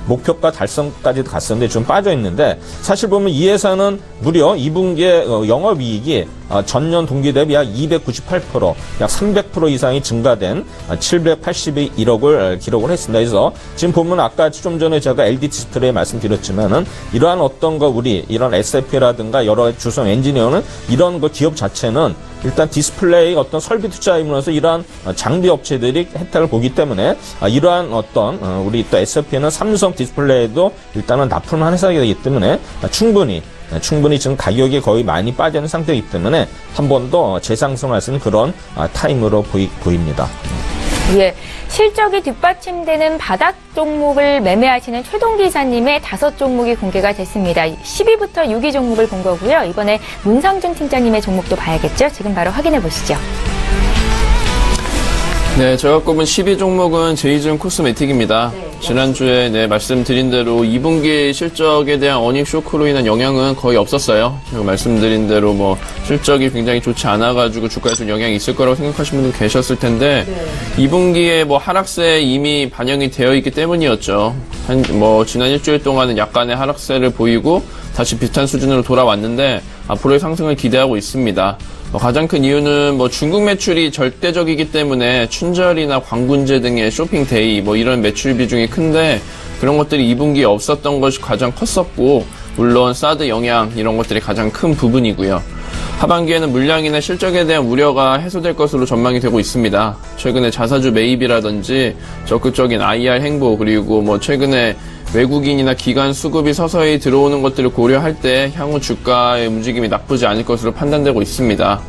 목표가 달성까지도 갔었는데 좀 빠져 있는데 사실 보면 이 회사는 무려 2분기에 영업이익이 전년 동기 대비 약 298%, 약 300% 이상이 증가된 781억을 기록을 했습니다. 그래서 지금 보면 아까 좀 전에 제가 LG 디스플레이 말씀드렸지만은 이러한 어떤 거 우리 이런 SFP라든가 여러 주성 엔지니어는 이런 거 기업 자체는 일단 디스플레이 어떤 설비 투자임으로써 이러한 장비 업체들이 혜택을 보기 때문에 이러한 어떤 우리 또 SFP는 삼성 디스플레이도 일단은 납품한 회사가 되기 때문에 충분히 지금 가격이 거의 많이 빠지는 상태이기 때문에 한 번 더 재상승할 수 있는 그런 타임으로 보입니다. 예, 실적이 뒷받침되는 바닥 종목을 매매하시는 최동기 이사님의 5종목이 공개가 됐습니다. 10위부터 6위 종목을 본 거고요. 이번에 문상준 팀장님의 종목도 봐야겠죠? 지금 바로 확인해 보시죠. 네, 제가 꼽은 10위 종목은 제이준 코스메틱입니다. 지난주에 말씀드린 대로 2분기 실적에 대한 어닝 쇼크로 인한 영향은 거의 없었어요. 제가 말씀드린 대로 뭐 실적이 굉장히 좋지 않아가지고 주가에 좀 영향이 있을 거라고 생각하시는 분들 계셨을 텐데 2분기에 뭐 하락세에 이미 반영이 되어 있기 때문이었죠. 지난 일주일 동안은 약간의 하락세를 보이고 다시 비슷한 수준으로 돌아왔는데 앞으로의 상승을 기대하고 있습니다. 가장 큰 이유는 중국 매출이 절대적이기 때문에 춘절이나 광군제 등의 쇼핑데이 이런 매출 비중이 큰데 그런 것들이 2분기에 없었던 것이 가장 컸었고 물론 사드 영향 이런 것들이 가장 큰 부분이고요. 하반기에는 물량이나 실적에 대한 우려가 해소될 것으로 전망이 되고 있습니다. 최근에 자사주 매입이라든지 적극적인 IR 행보 그리고 최근에 외국인이나 기관 수급이 서서히 들어오는 것들을 고려할 때 향후 주가의 움직임이 나쁘지 않을 것으로 판단되고 있습니다.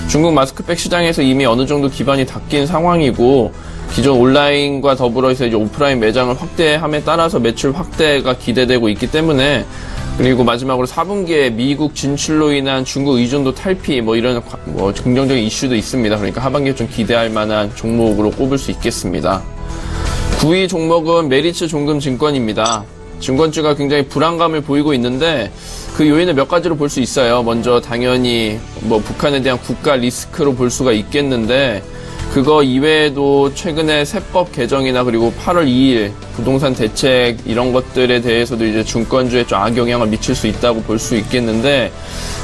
중국 마스크팩 시장에서 이미 어느 정도 기반이 닦인 상황이고 기존 온라인과 더불어서 이제 오프라인 매장을 확대함에 따라서 매출 확대가 기대되고 있기 때문에 그리고 마지막으로 4분기에 미국 진출로 인한 중국 의존도 탈피 뭐 이런 긍정적인 이슈도 있습니다. 그러니까 하반기에 좀 기대할 만한 종목으로 꼽을 수 있겠습니다. 9위 종목은 메리츠 종금증권입니다. 증권주가 굉장히 불안감을 보이고 있는데 그 요인을 몇 가지로 볼 수 있어요. 먼저 당연히 뭐 북한에 대한 국가 리스크로 볼 수가 있겠는데 그거 이외에도 최근에 세법 개정이나 그리고 8월 2일 부동산 대책 이런 것들에 대해서도 이제 증권주에 좀 악영향을 미칠 수 있다고 볼 수 있겠는데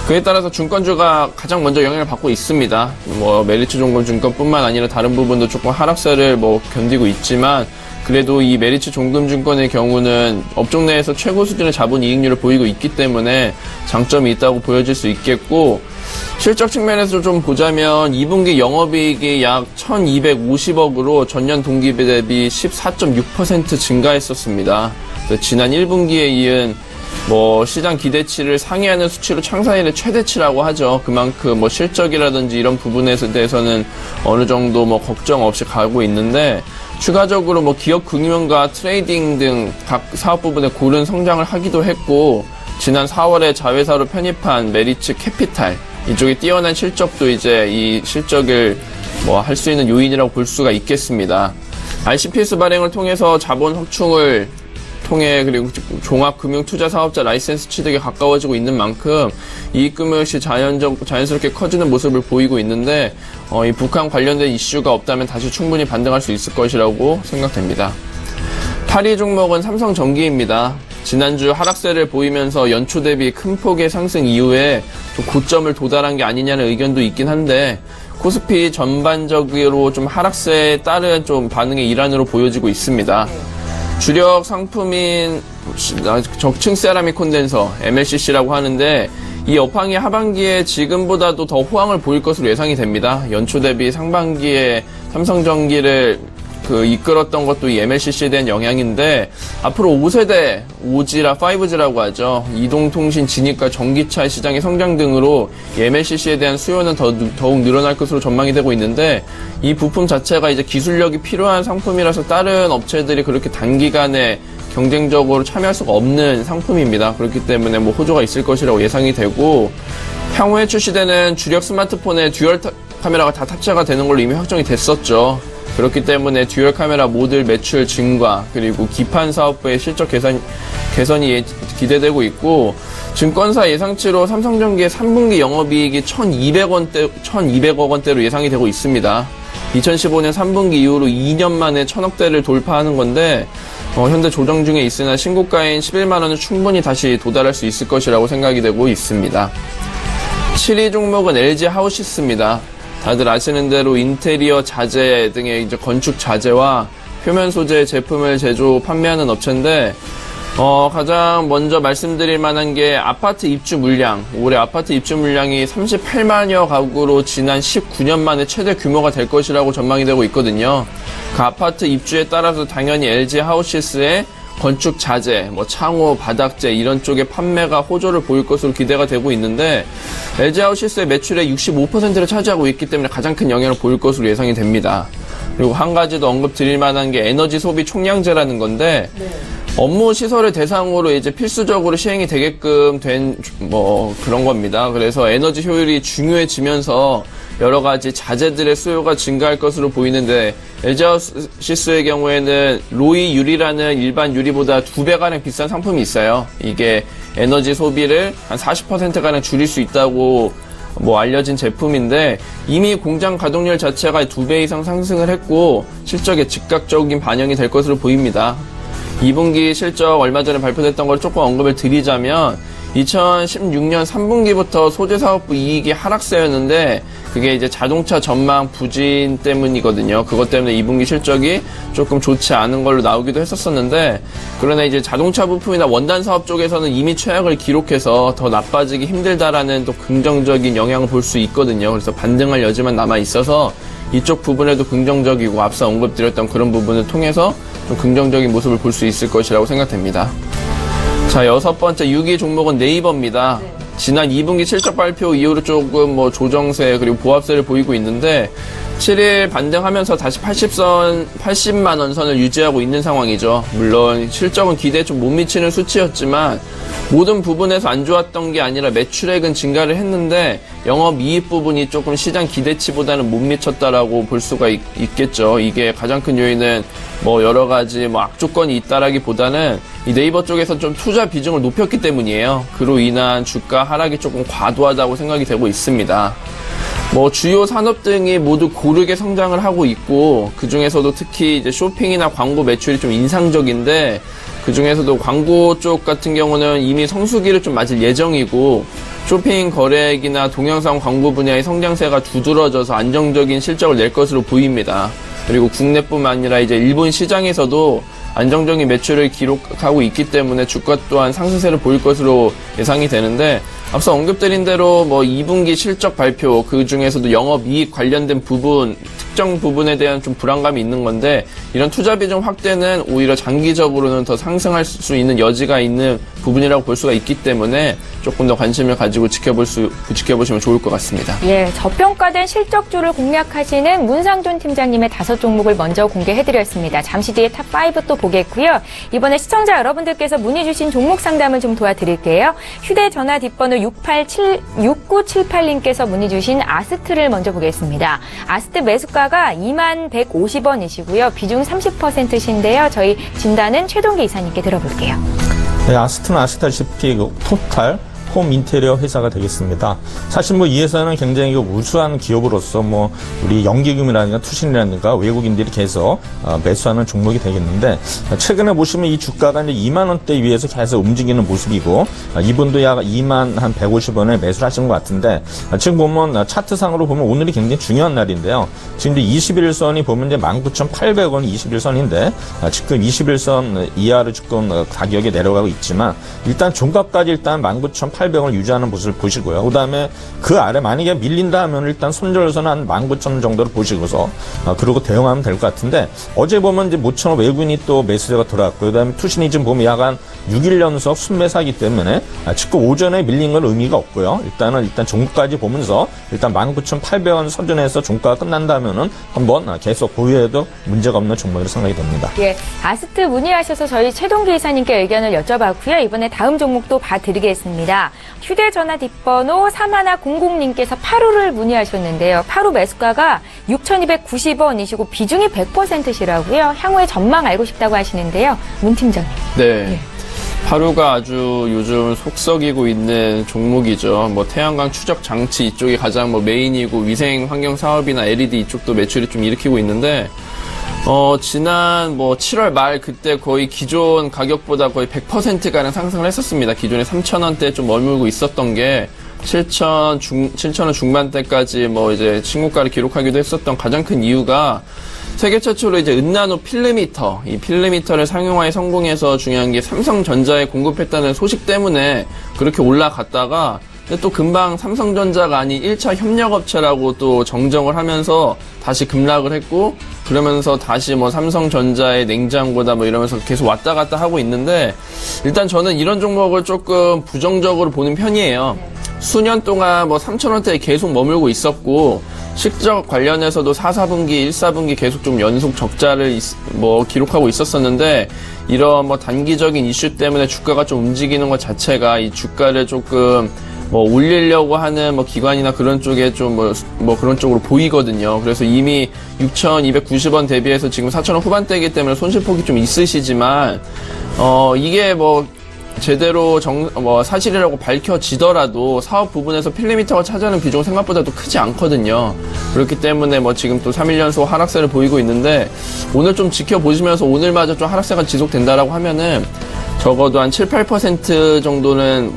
그에 따라서 증권주가 가장 먼저 영향을 받고 있습니다. 뭐 메리츠 종금증권뿐만 아니라 다른 부분도 조금 하락세를 뭐 견디고 있지만 그래도 이 메리츠 종금증권의 경우는 업종 내에서 최고 수준의 자본 이익률을 보이고 있기 때문에 장점이 있다고 보여질 수 있겠고 실적 측면에서 좀 보자면 2분기 영업이익이 약 1250억으로 전년 동기 대비 14.6% 증가했었습니다. 지난 1분기에 이은 뭐 시장 기대치를 상회하는 수치로 창사 이래 최대치라고 하죠. 그만큼 뭐 실적이라든지 이런 부분에 대해서는 어느 정도 뭐 걱정 없이 가고 있는데 추가적으로 뭐 기업 금융과 트레이딩 등 각 사업 부분에 고른 성장을 하기도 했고 지난 4월에 자회사로 편입한 메리츠 캐피탈 이쪽에 뛰어난 실적도 이제 이 실적을 뭐 할 수 있는 요인이라고 볼 수가 있겠습니다. RCPS 발행을 통해서 자본 확충을 통해 그리고 종합금융투자사업자 라이센스 취득에 가까워지고 있는 만큼 이익금융 역시 자연스럽게 커지는 모습을 보이고 있는데 이 북한 관련된 이슈가 없다면 다시 충분히 반등할 수 있을 것이라고 생각됩니다. 8위 종목은 삼성전기입니다. 지난주 하락세를 보이면서 연초 대비 큰 폭의 상승 이후에 좀 고점을 도달한 게 아니냐는 의견도 있긴 한데 코스피 전반적으로 좀 하락세에 따른 좀 반응의 일환으로 보여지고 있습니다. 주력 상품인 적층 세라믹 콘덴서 MLCC라고 하는데 이 업황이 하반기에 지금보다도 더 호황을 보일 것으로 예상이 됩니다. 연초 대비 상반기에 삼성전기를 이끌었던 것도 이 MLCC에 대한 영향인데 앞으로 5세대 5G라고 하죠. 이동통신 진입과 전기차 시장의 성장 등으로 이 MLCC에 대한 수요는 더욱 늘어날 것으로 전망이 되고 있는데 이 부품 자체가 이제 기술력이 필요한 상품이라서 다른 업체들이 그렇게 단기간에 경쟁적으로 참여할 수가 없는 상품입니다. 그렇기 때문에 뭐 호조가 있을 것이라고 예상이 되고 향후에 출시되는 주력 스마트폰에 듀얼 카메라가 다 탑재가 되는 걸로 이미 확정이 됐었죠. 그렇기 때문에 듀얼 카메라 모듈 매출 증가 그리고 기판 사업부의 실적 개선이 기대되고 있고 증권사 예상치로 삼성전기의 3분기 영업이익이 1,200억 원대로 예상이 되고 있습니다. 2015년 3분기 이후로 2년 만에 1,000억대를 돌파하는 건데 현재 조정 중에 있으나 신고가인 11만 원은 충분히 다시 도달할 수 있을 것이라고 생각이 되고 있습니다. 7위 종목은 LG 하우시스입니다. 다들 아시는 대로 인테리어 자재 등의 이제 건축 자재와 표면 소재 제품을 제조 판매하는 업체인데 가장 먼저 말씀드릴 만한 게 아파트 입주 물량. 올해 아파트 입주 물량이 38만여 가구로 지난 19년 만에 최대 규모가 될 것이라고 전망이 되고 있거든요. 그 아파트 입주에 따라서 당연히 LG 하우시스의 건축 자재, 뭐 창호, 바닥재 이런 쪽의 판매가 호조를 보일 것으로 기대가 되고 있는데 LG 하우시스의 매출의 65%를 차지하고 있기 때문에 가장 큰 영향을 보일 것으로 예상이 됩니다. 그리고 한 가지 더 언급 드릴 만한 게 에너지 소비 총량제라는 건데 업무 시설을 대상으로 이제 필수적으로 시행이 되게끔 된 뭐 그런 겁니다. 그래서 에너지 효율이 중요해지면서 여러 가지 자재들의 수요가 증가할 것으로 보이는데 LG 하우시스의 경우에는 로이 유리라는 일반 유리보다 2배가량 비싼 상품이 있어요. 이게 에너지 소비를 한 40%가량 줄일 수 있다고 뭐 알려진 제품인데 이미 공장 가동률 자체가 2배 이상 상승을 했고 실적에 즉각적인 반영이 될 것으로 보입니다. 2분기 실적 얼마 전에 발표됐던 걸 조금 언급을 드리자면 2016년 3분기부터 소재사업부 이익이 하락세였는데 그게 이제 자동차 전망 부진 때문이거든요. 그것 때문에 2분기 실적이 조금 좋지 않은 걸로 나오기도 했었는데 그러나 이제 자동차 부품이나 원단 사업 쪽에서는 이미 최악을 기록해서 더 나빠지기 힘들다라는 또 긍정적인 영향을 볼 수 있거든요. 그래서 반등할 여지만 남아 있어서 이쪽 부분에도 긍정적이고 앞서 언급드렸던 그런 부분을 통해서 좀 긍정적인 모습을 볼 수 있을 것이라고 생각됩니다. 자, 6번째 6위 종목은 네이버입니다. 지난 2분기 실적 발표 이후로 조금 뭐 조정세 그리고 보합세를 보이고 있는데 7일 반등하면서 다시 80만 원 선을 유지하고 있는 상황이죠. 물론 실적은 기대에 좀 못 미치는 수치였지만 모든 부분에서 안 좋았던 게 아니라 매출액은 증가를 했는데 영업이익 부분이 조금 시장 기대치보다는 못 미쳤다라고 볼 수가 있겠죠. 이게 가장 큰 요인은 뭐 여러 가지 뭐 악조건이 있다라기보다는 이 네이버 쪽에서 좀 투자 비중을 높였기 때문이에요. 그로 인한 주가 하락이 조금 과도하다고 생각이 되고 있습니다. 뭐 주요 산업 등이 모두 고르게 성장을 하고 있고 그 중에서도 특히 이제 쇼핑이나 광고 매출이 좀 인상적인데 그 중에서도 광고 쪽 같은 경우는 이미 성수기를 좀 맞을 예정이고 쇼핑 거래액이나 동영상 광고 분야의 성장세가 두드러져서 안정적인 실적을 낼 것으로 보입니다. 그리고 국내뿐만 아니라 이제 일본 시장에서도 안정적인 매출을 기록하고 있기 때문에 주가 또한 상승세를 보일 것으로 예상이 되는데 앞서 언급드린 대로 뭐 2분기 실적 발표 그 중에서도 영업이익 관련된 부분 특정 부분에 대한 좀 불안감이 있는 건데 이런 투자 비중 확대는 오히려 장기적으로는 더 상승할 수 있는 여지가 있는 부분이라고 볼 수가 있기 때문에 조금 더 관심을 가지고 지켜보시면 좋을 것 같습니다. 예, 저평가된 실적주를 공략하시는 문상준 팀장님의 5종목을 먼저 공개해드렸습니다. 잠시 뒤에 탑5 또 보겠고요. 이번에 시청자 여러분들께서 문의 주신 종목 상담을 좀 도와드릴게요. 휴대전화 뒷번호 6978님께서 문의 주신 아스트를 먼저 보겠습니다. 아스트 매수가가 21,150원이시고요. 비중 30%신데요. 저희 진단은 최동기 이사님께 들어볼게요. 네, 아스트는 아시다시피 토탈 홈 인테리어 회사가 되겠습니다. 사실 뭐 이 회사는 굉장히 우수한 기업으로서 뭐 우리 연기금이라든가 투신이라든가 외국인들이 계속 매수하는 종목이 되겠는데 최근에 보시면 이 주가가 이제 2만 원대 위에서 계속 움직이는 모습이고 이분도 약 2만 한 150원에 매수를 하신 것 같은데 지금 보면 차트상으로 보면 오늘이 굉장히 중요한 날인데요. 지금 이제 21선이 보면 이제 19,800원이 21선인데 지금 21선 이하로 지금 가격이 내려가고 있지만 일단 종가까지 일단 19,800원을 유지하는 모습을 보시고요. 그 다음에 그 아래 만약에 밀린다 하면 일단 손절선은 한 19,000원 정도로 보시고서 그러고 대응하면 될 것 같은데 어제 보면 이제 모처럼 외국인이 또 매수세가 들어왔고요. 그 다음에 투신이 지금 보면 약간 6일 연속 순매사기 때문에 지금 오전에 밀린 건 의미가 없고요. 일단 종가까지 보면서 일단 19,800원 선전해서 종가가 끝난다면은 한번 계속 보유해도 문제가 없는 종목으로 생각이 됩니다. 예, 아스트 문의하셔서 저희 최동기 이사님께 의견을 여쭤봤고요. 이번에 다음 종목도 봐드리겠습니다. 휴대전화 뒷번호 3100님께서 8호를 문의하셨는데요. 8호 매수가가 6,290원이시고 비중이 100%시라고요. 향후의 전망 알고 싶다고 하시는데요. 문 팀장님. 네. 하루가 아주 요즘 속썩이고 있는 종목이죠. 뭐 태양광 추적 장치 이쪽이 가장 뭐 메인이고 위생 환경 사업이나 LED 이쪽도 매출이 좀 일으키고 있는데 지난 뭐 7월 말 그때 거의 기존 가격보다 거의 100%가량 상승을 했었습니다. 기존에 3,000원대에 좀 머물고 있었던 게 7,000원 중반대까지 뭐 이제 신고가를 기록하기도 했었던 가장 큰 이유가 세계 최초로 이제 은나노 필름미터, 이 필름미터를 상용화에 성공해서 중요한 게 삼성전자에 공급했다는 소식 때문에 그렇게 올라갔다가 근데 또 금방 삼성전자가 아닌 1차 협력업체라고 또 정정을 하면서 다시 급락을 했고 그러면서 다시 뭐 삼성전자의 냉장고다 뭐 이러면서 계속 왔다 갔다 하고 있는데 일단 저는 이런 종목을 조금 부정적으로 보는 편이에요. 수년 동안 뭐 3,000원대에 계속 머물고 있었고 실적 관련해서도 4분기, 1분기 계속 좀 연속 적자를 뭐 기록하고 있었었는데 이런 뭐 단기적인 이슈 때문에 주가가 좀 움직이는 것 자체가 이 주가를 조금 뭐 올리려고 하는 뭐 기관이나 그런 쪽에 좀 뭐 그런 쪽으로 보이거든요. 그래서 이미 6,290원 대비해서 지금 4,000원 후반대이기 때문에 손실폭이 좀 있으시지만 이게 뭐 제대로 사실이라고 밝혀지더라도 사업 부분에서 필름미터가 차지하는 비중은 생각보다도 크지 않거든요. 그렇기 때문에 뭐 지금 또 3일 연속 하락세를 보이고 있는데 오늘 좀 지켜보시면서 오늘마저 좀 하락세가 지속된다라고 하면은 적어도 한 7, 8% 정도는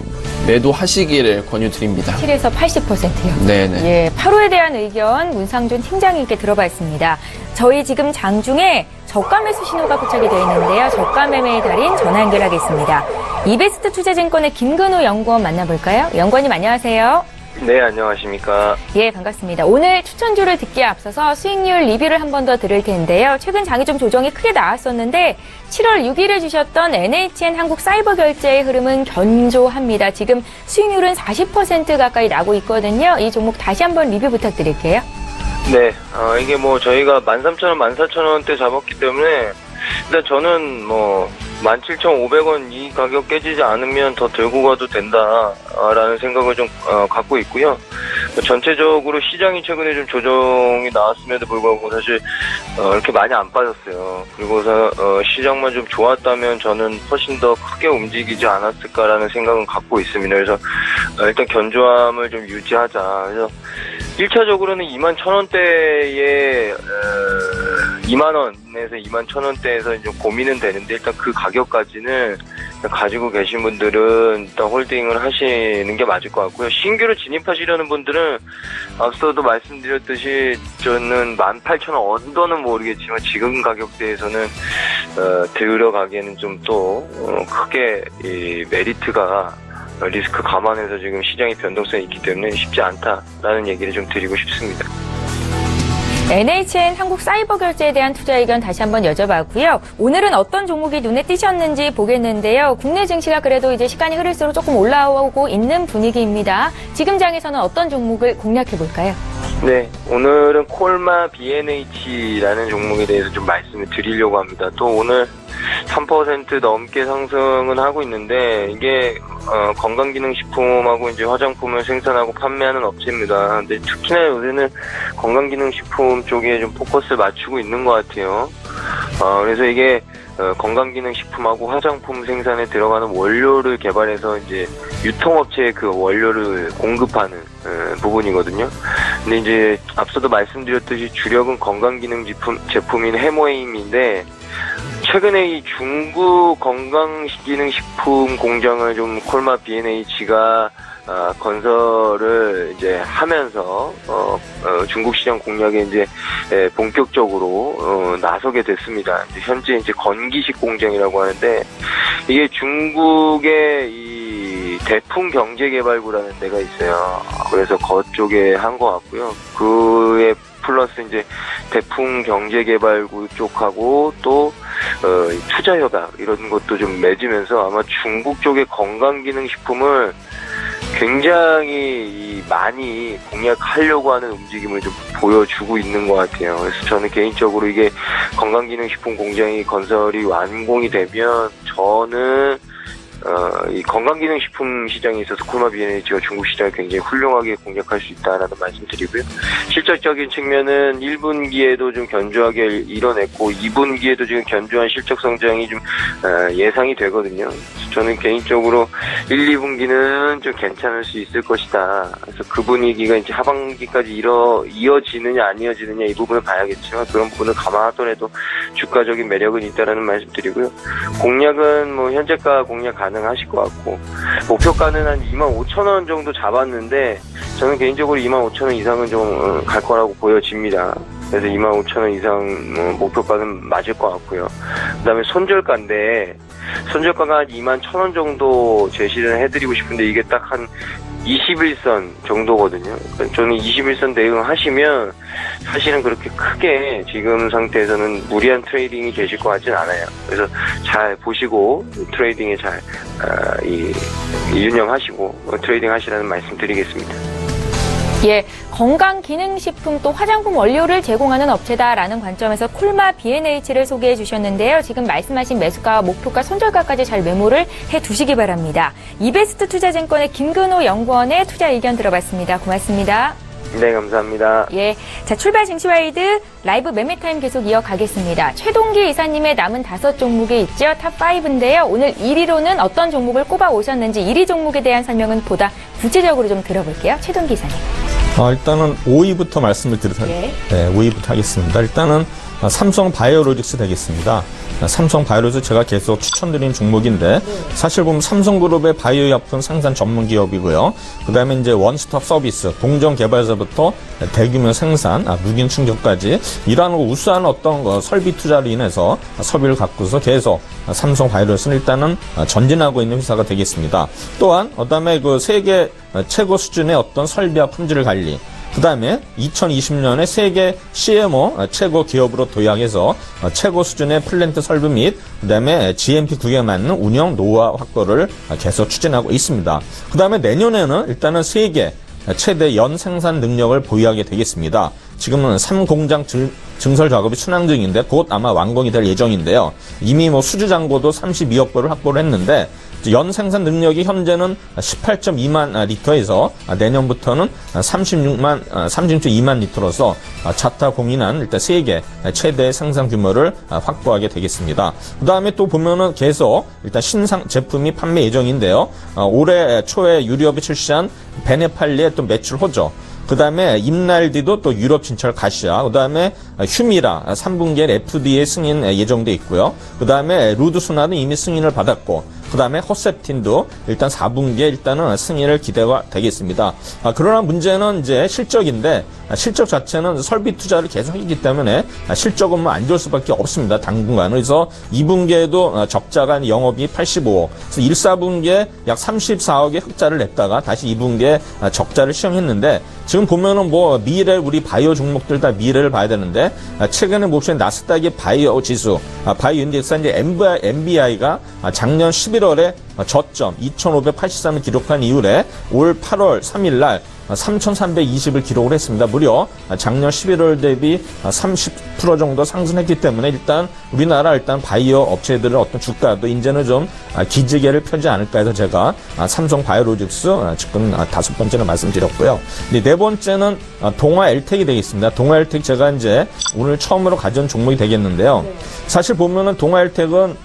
매도하시기를 권유드립니다. 7에서 80%요. 네네. 예, 8호에 대한 의견 문상준 팀장님께 들어봤습니다. 저희 지금 장중에 저가 매수 신호가 포착이 되어 있는데요. 저가 매매의 달인 전화 연결하겠습니다. 이베스트 투자증권의 김근우 연구원 만나볼까요? 연구원님 안녕하세요. 네, 안녕하십니까. 예, 반갑습니다. 오늘 추천주를 듣기에 앞서서 수익률 리뷰를 한 번 더 드릴 텐데요. 최근 장이 좀 조정이 크게 나왔었는데 7월 6일에 주셨던 NHN 한국사이버결제의 흐름은 견조합니다. 지금 수익률은 40% 가까이 나고 있거든요. 이 종목 다시 한번 리뷰 부탁드릴게요. 네, 이게 뭐 저희가 13,000원, 14,000원대 잡았기 때문에 일단 저는 뭐 17,500원 이 가격 깨지지 않으면 더 들고 가도 된다라는 생각을 좀 갖고 있고요. 전체적으로 시장이 최근에 좀 조정이 나왔음에도 불구하고 사실 이렇게 많이 안 빠졌어요. 그리고서 시장만 좀 좋았다면 저는 훨씬 더 크게 움직이지 않았을까라는 생각은 갖고 있습니다. 그래서 일단 견조함을 좀 유지하자. 그래서 1차적으로는 21,000원대에 2만원에서 21,000원대에서 좀 고민은 되는데 일단 그 가격까지는 가지고 계신 분들은 일단 홀딩을 하시는 게 맞을 것 같고요. 신규로 진입하시려는 분들은 앞서도 말씀드렸듯이 저는 18,000원 언더는 모르겠지만 지금 가격대에서는 들어가기에는 좀 또 크게 이 메리트가 리스크 감안해서 지금 시장의 변동성이 있기 때문에 쉽지 않다라는 얘기를 좀 드리고 싶습니다. NHN 한국사이버결제에 대한 투자 의견 다시 한번 여쭤봤고요. 오늘은 어떤 종목이 눈에 띄셨는지 보겠는데요. 국내 증시가 그래도 이제 시간이 흐를수록 조금 올라오고 있는 분위기입니다. 지금 장에서는 어떤 종목을 공략해 볼까요? 네, 오늘은 콜마 B&H라는 종목에 대해서 좀 말씀을 드리려고 합니다. 또 오늘 3% 넘게 상승은 하고 있는데 이게 건강기능식품하고 이제 화장품을 생산하고 판매하는 업체입니다. 근데 특히나 요새는 건강기능식품 쪽에 좀 포커스를 맞추고 있는 것 같아요. 그래서 이게 건강기능식품하고 화장품 생산에 들어가는 원료를 개발해서 이제 유통업체에 그 원료를 공급하는 부분이거든요. 근데 이제 앞서도 말씀드렸듯이 주력은 건강기능 제품인 해모임인데 최근에 이 중국 건강기능식품 공장을 좀 콜마 B&H가 건설을 이제 하면서 중국 시장 공략에 이제 본격적으로 나서게 됐습니다. 현재 이제 건기식 공장이라고 하는데 이게 중국의 이 대풍 경제개발구라는 데가 있어요. 그래서 그쪽에 한 것 같고요. 그에 플러스 이제 대풍 경제개발구 쪽하고 또 투자협약 이런 것도 좀 맺으면서 아마 중국 쪽의 건강기능식품을 굉장히 많이 공략하려고 하는 움직임을 좀 보여주고 있는 것 같아요. 그래서 저는 개인적으로 이게 건강기능식품 공장이 건설이 완공이 되면 저는 이 건강기능식품 시장에 있어서 콜마 B&H가 중국 시장을 굉장히 훌륭하게 공략할 수 있다라는 말씀 드리고요. 실적적인 측면은 1분기에도 좀 견조하게 이뤄냈고 2분기에도 지금 견조한 실적 성장이 좀 예상이 되거든요. 저는 개인적으로 1, 2분기는 좀 괜찮을 수 있을 것이다. 그래서 그 분위기가 이제 하반기까지 이어지느냐 안 이어지느냐 이 부분을 봐야겠지만 그런 부분을 감안하더라도 주가적인 매력은 있다라는 말씀 드리고요. 공략은 뭐 현재가 공략 가능하실 것 같고 목표가는 한 25,000원 정도 잡았는데 저는 개인적으로 25,000원 이상은 좀 갈 거라고 보여집니다. 그래서 25,000원 이상 목표가는 맞을 것 같고요. 그다음에 손절가인데 손절가가 한 21,000원 정도 제시를 해드리고 싶은데 이게 딱 한 21선 정도거든요. 저는 21선 대응하시면 사실은 그렇게 크게 지금 상태에서는 무리한 트레이딩이 되실 것 같진 않아요. 그래서 잘 보시고 트레이딩에 잘 유념하시고 트레이딩 하시라는 말씀 드리겠습니다. 예, 건강기능식품 또 화장품 원료를 제공하는 업체다라는 관점에서 콜마 B&H를 소개해 주셨는데요. 지금 말씀하신 매수가와 목표가 손절가까지 잘 메모를 해두시기 바랍니다. 이베스트 투자증권의 김근호 연구원의 투자 의견 들어봤습니다. 고맙습니다. 네, 감사합니다. 예, 자 출발 증시와이드 라이브 매매타임 계속 이어가겠습니다. 최동기 이사님의 남은 5종목이 있죠. 탑5인데요. 오늘 1위로는 어떤 종목을 꼽아 오셨는지 1위 종목에 대한 설명은 보다 구체적으로 좀 들어볼게요. 최동기 이사님. 일단은 5위부터 말씀을 드리도록 네. 5위부터 하겠습니다. 일단은 삼성 바이오로직스 되겠습니다. 삼성 바이오로직스 제가 계속 추천드린 종목인데 사실 보면 삼성그룹의 바이오약품 생산 전문 기업이고요. 그다음에 이제 원스톱 서비스, 공정 개발사부터 대규모 생산, 무긴 충전까지 이러한 우수한 어떤 설비 투자로 인해서 설비를 갖고서 계속 삼성 바이오로직스는 일단은 전진하고 있는 회사가 되겠습니다. 또한 그다음에 그 세계 최고 수준의 어떤 설비와 품질 관리, 그 다음에 2020년에 세계 CMO 최고 기업으로 도약해서 최고 수준의 플랜트 설비 및 그 다음에 GMP 구역에 맞는 운영 노하우 확보를 계속 추진하고 있습니다. 그 다음에 내년에는 일단은 세계 최대 연 생산 능력을 보유하게 되겠습니다. 지금은 3공장 증설 작업이 순항 중인데 곧 아마 완공이 될 예정인데요. 이미 뭐 수주잔고도 32억 불을 확보를 했는데 연 생산 능력이 현재는 18.2만 리터에서 내년부터는 36.2만 리터로서 자타 공인한 일단 세계 최대 생산 규모를 확보하게 되겠습니다. 그 다음에 또 보면은 계속 일단 신상 제품이 판매 예정인데요. 올해 초에 유럽에 출시한 베네팔리의 또 매출 호조, 그 다음에 임날디도 또 유럽 진출 가시아, 그 다음에 휴미라 3분기에 FDA 승인 예정돼 있고요. 그 다음에 루드수나는 이미 승인을 받았고, 그 다음에 호셉틴도 일단 4분기에 일단은 승인을 기대가 되겠습니다. 그러나 문제는 이제 실적인데, 실적 자체는 설비 투자를 계속 했기 때문에 실적은 뭐 안 좋을 수밖에 없습니다. 당분간. 그래서 2분기에도 적자가 영업이 85억, 그래서 1, 4분기에 약 34억의 흑자를 냈다가 다시 2분기에 적자를 시행했는데, 지금 보면은 뭐 미래 우리 바이오 종목들 다 미래를 봐야 되는데, 최근에 보시면 나스닥의 바이오 지수, 바이오 인덱스 이제 MBI가 작년 11월에 저점 2,583을 기록한 이후에 올 8월 3일 날 3,320을 기록을 했습니다. 무려 작년 11월 대비 30% 정도 상승했기 때문에 일단 우리나라 일단 바이오 업체들의 어떤 주가도 이제는 좀 기지개를 펴지 않을까 해서 제가 삼성 바이오로직스 지금 5번째로 말씀드렸고요. 네 번째는 동아 엘텍이 되겠습니다. 동아 엘텍 제가 이제 오늘 처음으로 가져온 종목이 되겠는데요. 사실 보면은 동아 엘텍은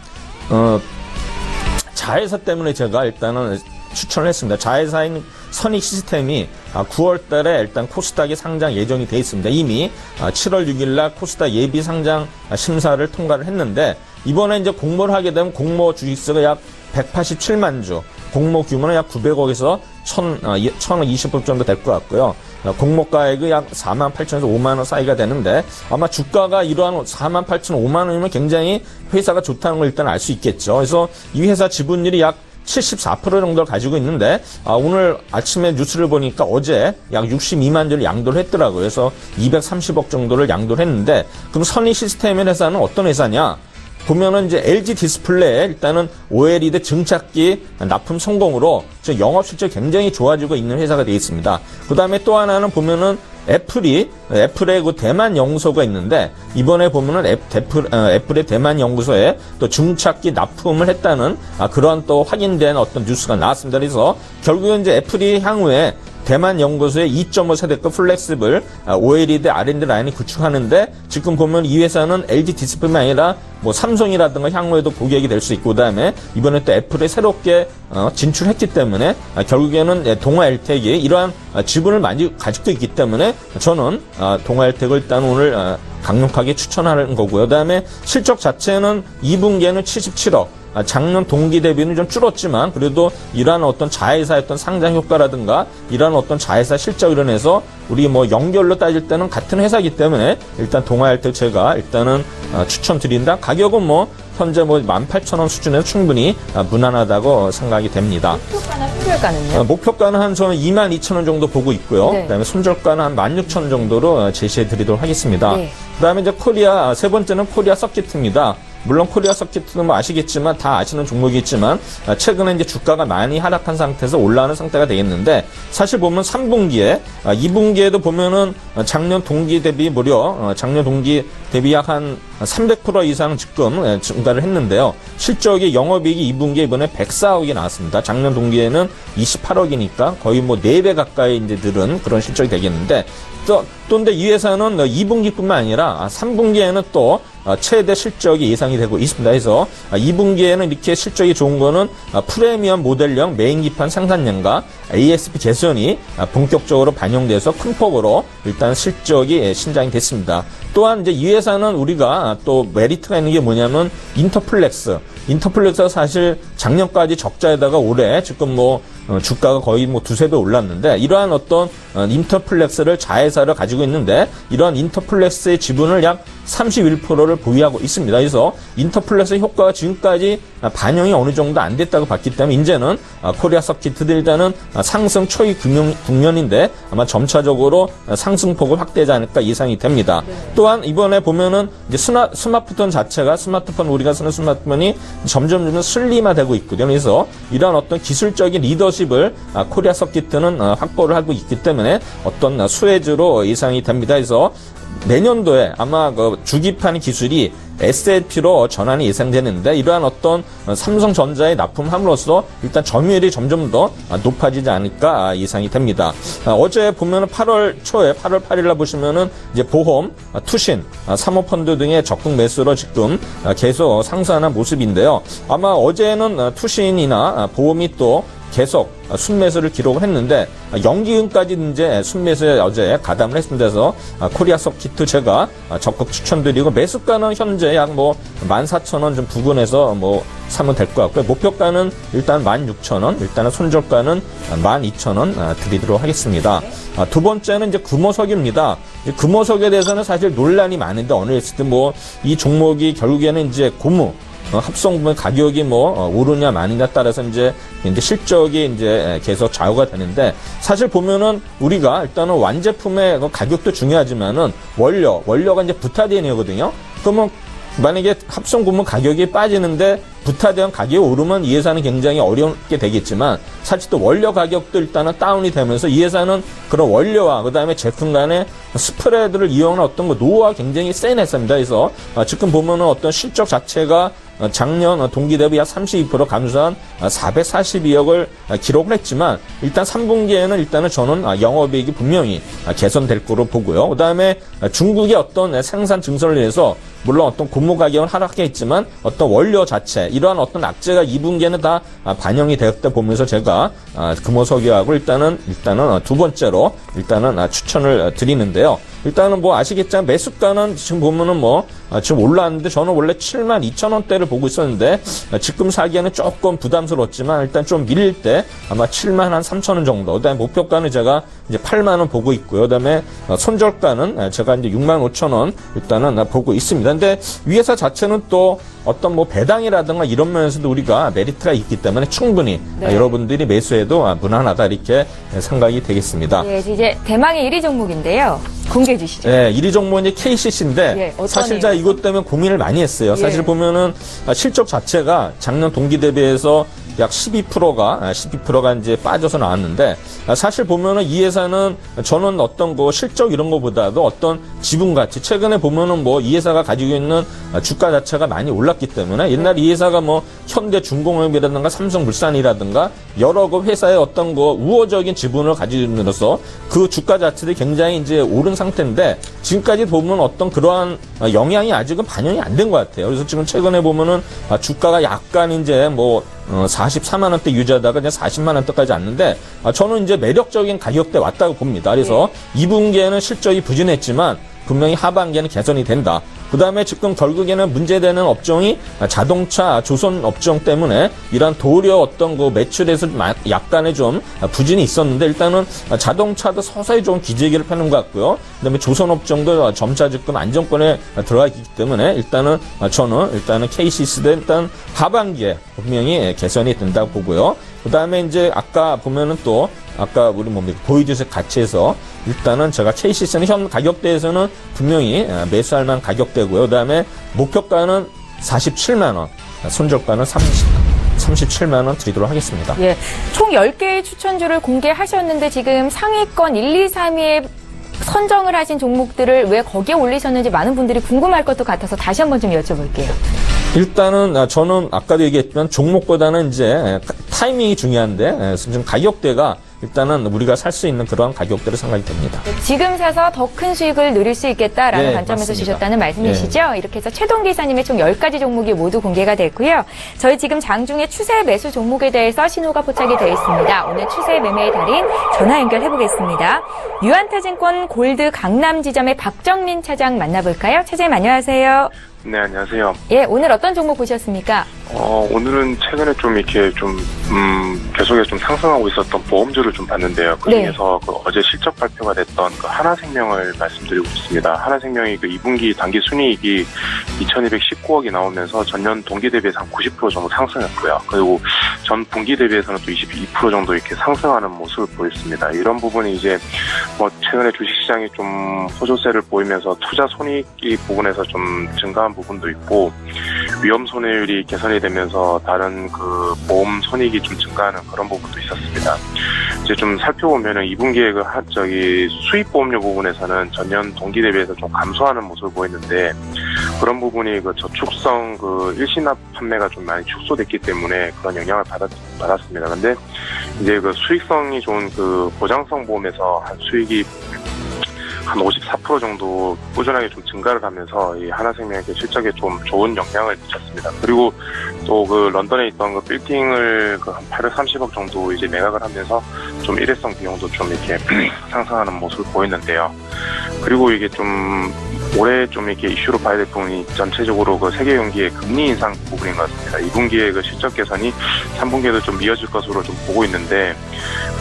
자회사 때문에 제가 일단은 추천을 했습니다. 자회사인 선익 시스템이 9월 달에 일단 코스닥에 상장 예정이 돼 있습니다. 이미 7월 6일 날 코스닥 예비 상장 심사를 통과를 했는데, 이번에 이제 공모를 하게 되면 공모 주식수가 약 187만 주, 공모 규모는 약 900억에서 1,020억 정도 될 것 같고요. 공모가액이 약 48,000에서 5만 원 사이가 되는데, 아마 주가가 이러한 48,000, 5만 원이면 굉장히 회사가 좋다는 걸 일단 알 수 있겠죠. 그래서 이 회사 지분율이 약 74% 정도를 가지고 있는데, 오늘 아침에 뉴스를 보니까 어제 약 62만 주를 양도를 했더라고요. 그래서 230억 정도를 양도를 했는데, 그럼 선익 시스템의 회사는 어떤 회사냐? 보면은 이제 LG 디스플레이 일단은 OLED 증착기 납품 성공으로 영업 실적 굉장히 좋아지고 있는 회사가 되어 있습니다. 그 다음에 또 하나는 보면은 애플의 그 대만 연구소가 있는데, 이번에 보면은 애플의 대만 연구소에 또 증착기 납품을 했다는 그런 또 확인된 어떤 뉴스가 나왔습니다. 그래서 결국은 이제 애플이 향후에 대만 연구소에 2.5 세대급 플렉시블 OLED R&D 라인을 구축하는데, 지금 보면 이 회사는 LG 디스플레이만 아니라 뭐 삼성이라든가 향후에도 고객이 될 수 있고, 그다음에 이번에 또 애플에 새롭게 진출했기 때문에 결국에는 동아 엘텍이 이러한 지분을 많이 가지고 있기 때문에 저는 동아 엘텍을 일단 오늘 강력하게 추천하는 거고요. 그다음에 실적 자체는 2분기에는 77억, 작년 동기 대비는 좀 줄었지만 그래도 이러한 어떤 자회사의 어떤 상장 효과라든가 이러한 어떤 자회사 실적으로 인해서 우리 뭐 연결로 따질 때는 같은 회사이기 때문에 일단 동아엘텍 제가 일단은 추천드린다. 가격은 뭐 현재 뭐 18,000원 수준에서 충분히 무난하다고 생각이 됩니다. 목표가나 손절가는요? 목표가는 한 저는 22,000원 정도 보고 있고요. 네. 그다음에 손절가는 한 16,000원 정도로 제시해 드리도록 하겠습니다. 네. 그다음에 이제 코리아, 세 번째는 코리아 서킷입니다. 물론 코리아 서킷은 뭐 아시겠지만 다 아시는 종목이겠지만 최근에 이제 주가가 많이 하락한 상태에서 올라오는 상태가 되겠는데, 사실 보면 3분기에 2분기에도 보면은 작년 동기 대비 무려 작년 동기 대비 약 한 300% 이상 지금 증가를 했는데요. 실적이 영업이익이 2분기에 이번에 104억이 나왔습니다. 작년 동기에는 28억이니까 거의 뭐 4배 가까이 이제 늘은 그런 실적이 되겠는데, 또 근데 이 회사는 2분기뿐만 아니라 3분기에는 또 최대 실적이 예상이 되고 있습니다. 그래서 2분기에는 이렇게 실적이 좋은 거는 프리미엄 모델형 메인 기판 생산량과 ASP 개선이 본격적으로 반영돼서 큰 폭으로 일단 실적이 신장이 됐습니다. 또한 이제 이 회사는 우리가 또 메리트가 있는 게 뭐냐면 인터플렉스가 사실 작년까지 적자에다가 올해 지금 뭐 주가가 거의 뭐 2~3배 올랐는데, 이러한 어떤 인터플렉스를 자회사를 가지고 있는데, 이러한 인터플렉스의 지분을 약 31%를 보유하고 있습니다. 그래서 인터플렉스 효과가 지금까지 반영이 어느 정도 안 됐다고 봤기 때문에 이제는 코리아 서킷들 일단은 상승 초기 국면인데 아마 점차적으로 상승폭을 확대하지 않을까 예상이 됩니다. 네. 또한 이번에 보면은 이제 스마트폰 자체가 우리가 쓰는 스마트폰이 점점 슬림화되고 있거든요. 그래서 이러한 어떤 기술적인 리더십을 코리아 서킷은 확보를 하고 있기 때문에 어떤 수혜주로 예상이 됩니다. 그래서 내년도에 아마 그 주기판 기술이 SLP로 전환이 예상되는데 이러한 어떤 삼성전자에 납품함으로써 일단 점유율이 점점 더 높아지지 않을까 예상이 됩니다. 어제 보면은 8월 초에 8월 8일날 보시면은 이제 보험, 투신, 사모펀드 등의 적극 매수로 지금 계속 상승하는 모습인데요. 아마 어제는 투신이나 보험이 또 계속 순매수를 기록을 했는데 연기금까지 이제 순매수에 어제 가담을 했습니다. 그래서 코리아 서킷 제가 적극 추천드리고 매수가는 현재 약 뭐 14,000원 좀 부근에서 뭐 사면 될 것 같고요. 목표가는 일단 16,000원, 일단은 손절가는 12,000원 드리도록 하겠습니다. 두 번째는 이제 금호석입니다. 금호석에 대해서는 사실 논란이 많은데 어느 했을 때 뭐 이 종목이 결국에는 이제 고무 합성부분 가격이 뭐 오르냐 마느냐 따라서 이제 실적이 이제 계속 좌우가 되는데 사실 보면은 우리가 일단은 완제품의 가격도 중요하지만은 원료가 이제 부타되거든요. 그러면 만약에 합성부분 가격이 빠지는데 부타되는 가격이 오르면 이 회사는 굉장히 어렵게 되겠지만 사실 또 원료 가격도 일단은 다운이 되면서 이 회사는 그런 원료와 그다음에 제품 간의 스프레드를 이용하는 어떤 노하우가 굉장히 센 회사입니다. 그래서 지금 보면은 어떤 실적 자체가 작년 동기 대비 약 32% 감소한 442억을 기록을 했지만 일단 3분기에는 일단은 저는 영업이익이 분명히 개선될 거로 보고요. 그다음에 중국의 어떤 생산 증설을 위해서 물론 어떤 고무 가격은 하락했지만 어떤 원료 자체 이러한 어떤 악재가 2분기에는 다 반영이 되었다 보면서 제가 금호석유하고 일단은 두 번째로 일단은 추천을 드리는데요. 일단은 뭐 아시겠지만 매수가는 지금 보면은 뭐 지금 올라왔는데 저는 원래 72,000원대를 보고 있었는데 지금 사기에는 조금 부담스럽지만 일단 좀 밀릴 때 아마 73,000원 정도. 그다음에 목표가는 제가 이제 8만원 보고 있고요. 그다음에 손절가는 제가 이제 65,000원 일단은 보고 있습니다. 근데 이 회사 자체는 또 어떤 뭐 배당이라든가 이런 면에서도 우리가 메리트가 있기 때문에 충분히 여러분들이 매수해도 무난하다 이렇게 생각이 되겠습니다. 네, 이제 대망의 1위 종목인데요. 공개해 주시죠. 네, 1위 종목은 이제 KCC인데 사실 제가 이것 때문에 고민을 많이 했어요. 사실 보면은 실적 자체가 작년 동기 대비해서 약 12%가 이제 빠져서 나왔는데 사실 보면은 이 회사는 저는 어떤 거 실적 이런 거보다도 어떤 지분 가치 최근에 보면은 뭐 이 회사가 가지고 있는 주가 자체가 많이 올랐기 때문에 옛날 이 회사가 뭐 현대중공업이라든가 삼성물산이라든가 여러 그 회사의 어떤 거 우호적인 지분을 가지고 있으면서 그 주가 자체들이 굉장히 이제 오른 상태인데 지금까지 보면 어떤 그러한 영향이 아직은 반영이 안 된 것 같아요. 그래서 지금 최근에 보면은 주가가 약간 이제 뭐 44만 원대 유지하다가 이제 40만 원대까지 왔는데 저는 이제 매력적인 가격대 왔다고 봅니다. 그래서 2분기에는 실적이 부진했지만 분명히 하반기에는 개선이 된다. 그 다음에 지금 결국에는 문제되는 업종이 자동차, 조선 업종 때문에 이런 도료 어떤 그 매출에서 약간의 좀 부진이 있었는데 일단은 자동차도 서서히 좀 기저귀를 펴는 것 같고요. 그 다음에 조선 업종도 점차 지금 안정권에 들어가 있기 때문에 일단은 저는 KCC도 일단 하반기에 분명히 개선이 된다고 보고요. 그 다음에 이제 아까 보면은 또 아까 우리 보이주색 같이 해서 일단은 제가 KCC는 현 가격대에서는 분명히 매수할 만한 가격대고요. 그 다음에 목표가는 47만원, 손절가는 37만원 드리도록 하겠습니다. 예, 총 10개의 추천주를 공개하셨는데 지금 상위권 1, 2, 3위에 선정을 하신 종목들을 왜 거기에 올리셨는지 많은 분들이 궁금할 것도 같아서 다시 한번 좀 여쭤볼게요. 일단은 저는 아까도 얘기했지만 종목보다는 이제 타이밍이 중요한데 지금 가격대가 일단은 우리가 살 수 있는 그러한 가격대로 생각이 됩니다. 지금 사서 더 큰 수익을 누릴 수 있겠다라는 관점에서 맞습니다. 주셨다는 말씀이시죠? 이렇게 해서 최동 기사님의 총 10가지 종목이 모두 공개가 됐고요. 저희 지금 장중에 추세 매수 종목에 대해서 신호가 포착이 되어 있습니다. 오늘 추세 매매의 달인 전화 연결해 보겠습니다. 유한타증권 골드 강남 지점의 박정민 차장 만나볼까요? 차장님 안녕하세요. 네, 안녕하세요. 예, 오늘 어떤 종목 보셨습니까? 오늘은 최근에 좀 이렇게 계속해서 좀 상승하고 있었던 보험주를 좀 봤는데요. 그 중에서 그 어제 실적 발표가 됐던 그 하나생명을 말씀드리고 싶습니다. 하나생명이 그 2분기 단기 순이익이 2,219억이 나오면서 전년 동기 대비해서 한 90% 정도 상승했고요. 그리고 전 분기 대비해서는 또 22% 정도 이렇게 상승하는 모습을 보였습니다. 이런 부분이 이제 뭐 최근에 주식시장이 좀 호조세를 보이면서 투자 손익이 부분에서 좀 증가한 부분도 있고, 위험 손해율이 개선이 되면서 다른 그 보험 손익이 좀 증가하는 그런 부분도 있었습니다. 이제 좀 살펴보면은 2분기에 수익 보험료 부분에서는 전년 동기 대비해서 좀 감소하는 모습을 보였는데, 그런 부분이 그 저축성 그 일시납 판매가 좀 많이 축소됐기 때문에 그런 영향을 받았습니다. 근데 이제 그 수익성이 좋은 그 보장성 보험에서 한 수익이 한 54% 정도 꾸준하게 좀 증가를 하면서 이 하나생명에게 실적에 좀 좋은 영향을 미쳤습니다. 그리고 또 그 런던에 있던 그 빌딩을 그 한 830억 정도 이제 매각을 하면서 좀 일회성 비용도 좀 이렇게 상승하는 모습을 보였는데요. 그리고 이게 좀 올해 좀 이렇게 이슈로 봐야 될 부분이 전체적으로 그 세계 경기의 금리 인상 부분인 것 같습니다. 2분기에 그 실적 개선이 3분기에도 좀 이어질 것으로 좀 보고 있는데,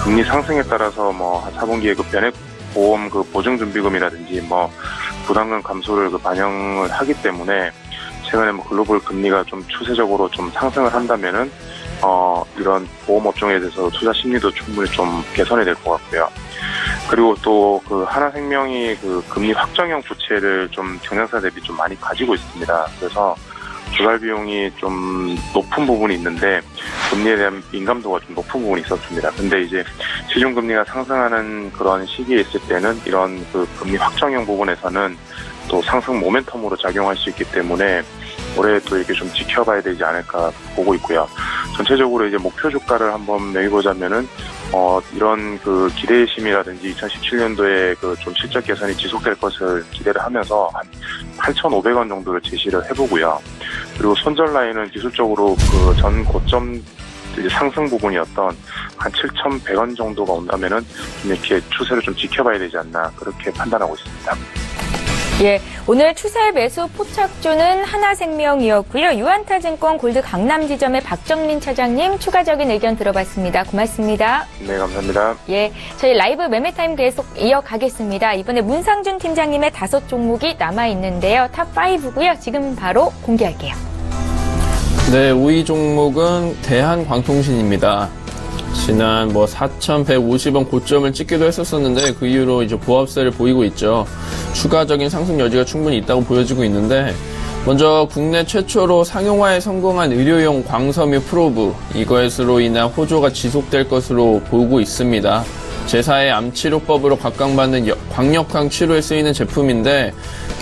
금리 상승에 따라서 뭐 4분기에 그 변액 보험 그 보증준비금이라든지 뭐 부담금 감소를 그 반영을 하기 때문에 최근에 뭐 글로벌 금리가 좀 추세적으로 좀 상승을 한다면은 이런 보험 업종에 대해서 투자 심리도 충분히 좀 개선이 될 것 같고요. 그리고 또 그 하나생명이 그 금리 확정형 부채를 좀 경쟁사 대비 좀 많이 가지고 있습니다. 그래서 조달 비용이 좀 높은 부분이 있는데 금리에 대한 민감도가 좀 높은 부분이 있었습니다. 근데 이제 시중금리가 상승하는 그런 시기에 있을 때는 이런 그 금리 확정형 부분에서는 또 상승 모멘텀으로 작용할 수 있기 때문에 올해 또 이렇게 좀 지켜봐야 되지 않을까 보고 있고요. 전체적으로 이제 목표 주가를 한번 매기보자면은 이런 그 기대심이라든지 2017년도에 그 좀 실적 개선이 지속될 것을 기대를 하면서 한 8,500원 정도를 제시를 해보고요. 그리고 손절 라인은 기술적으로 그 전 고점 이제 상승 부분이었던 한 7,100원 정도가 온다면은 좀 이렇게 추세를 좀 지켜봐야 되지 않나, 그렇게 판단하고 있습니다. 예, 오늘 추세 매수 포착주는 하나생명이었고요. 유한타증권 골드 강남지점의 박정민 차장님 추가적인 의견 들어봤습니다. 고맙습니다. 네, 감사합니다. 예, 저희 라이브 매매타임 계속 이어가겠습니다. 이번에 문상준 팀장님의 5종목이 남아있는데요. 탑5고요. 지금 바로 공개할게요. 네, 5위 종목은 대한광통신입니다. 지난 4,150원 고점을 찍기도 했었었는데 그 이후로 이제 보합세를 보이고 있죠. 추가적인 상승 여지가 충분히 있다고 보여지고 있는데, 먼저 국내 최초로 상용화에 성공한 의료용 광섬유 프로브, 이것으로 인한 호조가 지속될 것으로 보고 있습니다. 제4의 암치료법으로 각광받는 광역항 치료에 쓰이는 제품인데,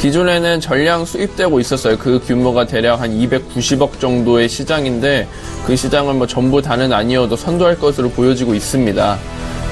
기존에는 전량 수입되고 있었어요. 그 규모가 대략 한 290억 정도의 시장인데, 그 시장을 전부 다는 아니어도 선도할 것으로 보여지고 있습니다.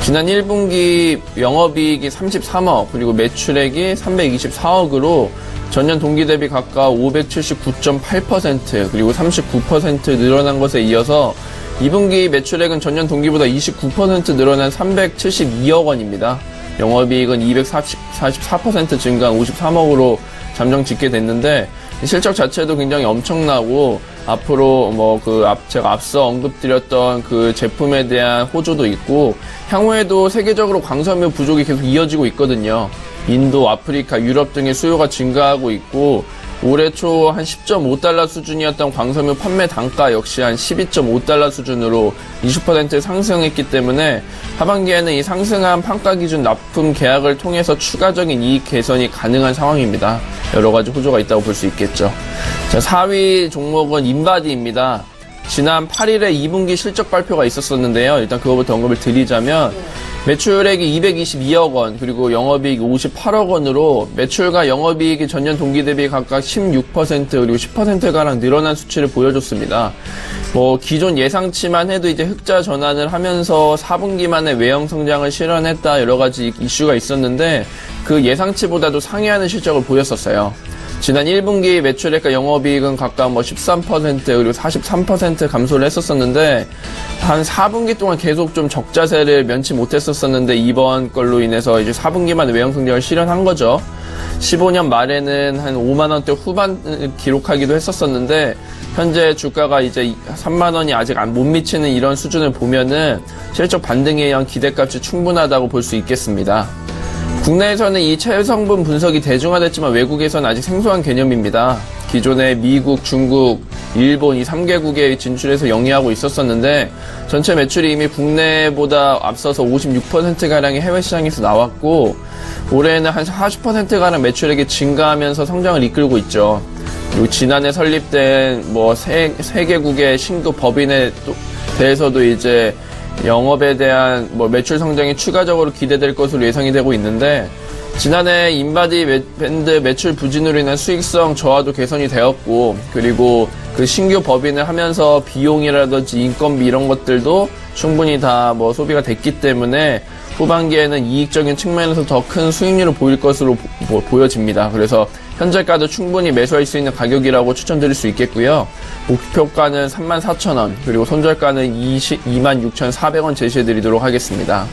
지난 1분기 영업이익이 33억, 그리고 매출액이 324억으로 전년 동기 대비 각각 579.8%, 그리고 39% 늘어난 것에 이어서 2분기 매출액은 전년 동기보다 29% 늘어난 372억 원입니다. 영업이익은 244% 증가한 53억으로 잠정 짓게 됐는데, 실적 자체도 굉장히 엄청나고, 앞으로 제가 앞서 언급드렸던 그 제품에 대한 호조도 있고, 향후에도 세계적으로 광섬유 부족이 계속 이어지고 있거든요. 인도, 아프리카, 유럽 등의 수요가 증가하고 있고, 올해 초 한 10.5달러 수준이었던 광섬유 판매 단가 역시 한 12.5달러 수준으로 20% 상승했기 때문에 하반기에는 이 상승한 판가 기준 납품 계약을 통해서 추가적인 이익 개선이 가능한 상황입니다. 여러 가지 호조가 있다고 볼 수 있겠죠. 자, 4위 종목은 인바디입니다. 지난 8일에 2분기 실적 발표가 있었었는데요. 일단 그거부터 언급을 드리자면, 매출액이 222억 원, 그리고 영업이익이 58억 원으로 매출과 영업이익이 전년 동기 대비 각각 16% 그리고 10%가량 늘어난 수치를 보여줬습니다. 기존 예상치만 해도 이제 흑자 전환을 하면서 4분기 만에 외형 성장을 실현했다, 여러 가지 이슈가 있었는데 그 예상치보다도 상회하는 실적을 보였었어요. 지난 1분기 매출액과 영업이익은 각각 13% 그리고 43% 감소를 했었었는데, 한 4분기 동안 계속 좀 적자세를 면치 못했었었는데 이번 걸로 인해서 이제 4분기만 외형 성장을 실현한 거죠. 15년 말에는 한 5만 원대 후반을 기록하기도 했었었는데, 현재 주가가 이제 3만 원이 아직 못 미치는 이런 수준을 보면은 실적 반등에 의한 기대값이 충분하다고 볼 수 있겠습니다. 국내에서는 이 체성분 분석이 대중화됐지만 외국에서는 아직 생소한 개념입니다. 기존에 미국, 중국, 일본 이 3개국에 진출해서 영위하고 있었었는데 전체 매출이 이미 국내보다 앞서서 56%가량의 해외 시장에서 나왔고, 올해는 한 40%가량 매출액이 증가하면서 성장을 이끌고 있죠. 그리고 지난해 설립된 뭐 세 개국의 신규 법인에 대해서도 이제 영업에 대한 뭐 매출 성장이 추가적으로 기대될 것으로 예상이 되고 있는데, 지난해 인바디 밴드 매출 부진으로 인한 수익성 저하도 개선이 되었고, 그리고 그 신규 법인을 하면서 비용이라든지 인건비 이런 것들도 충분히 다 뭐 소비가 됐기 때문에 후반기에는 이익적인 측면에서 더 큰 수익률을 보일 것으로 보여집니다. 그래서 현재가도 충분히 매수할 수 있는 가격이라고 추천드릴 수 있겠고요. 목표가는 34,000원, 그리고 손절가는 26,400원 제시해드리도록 하겠습니다.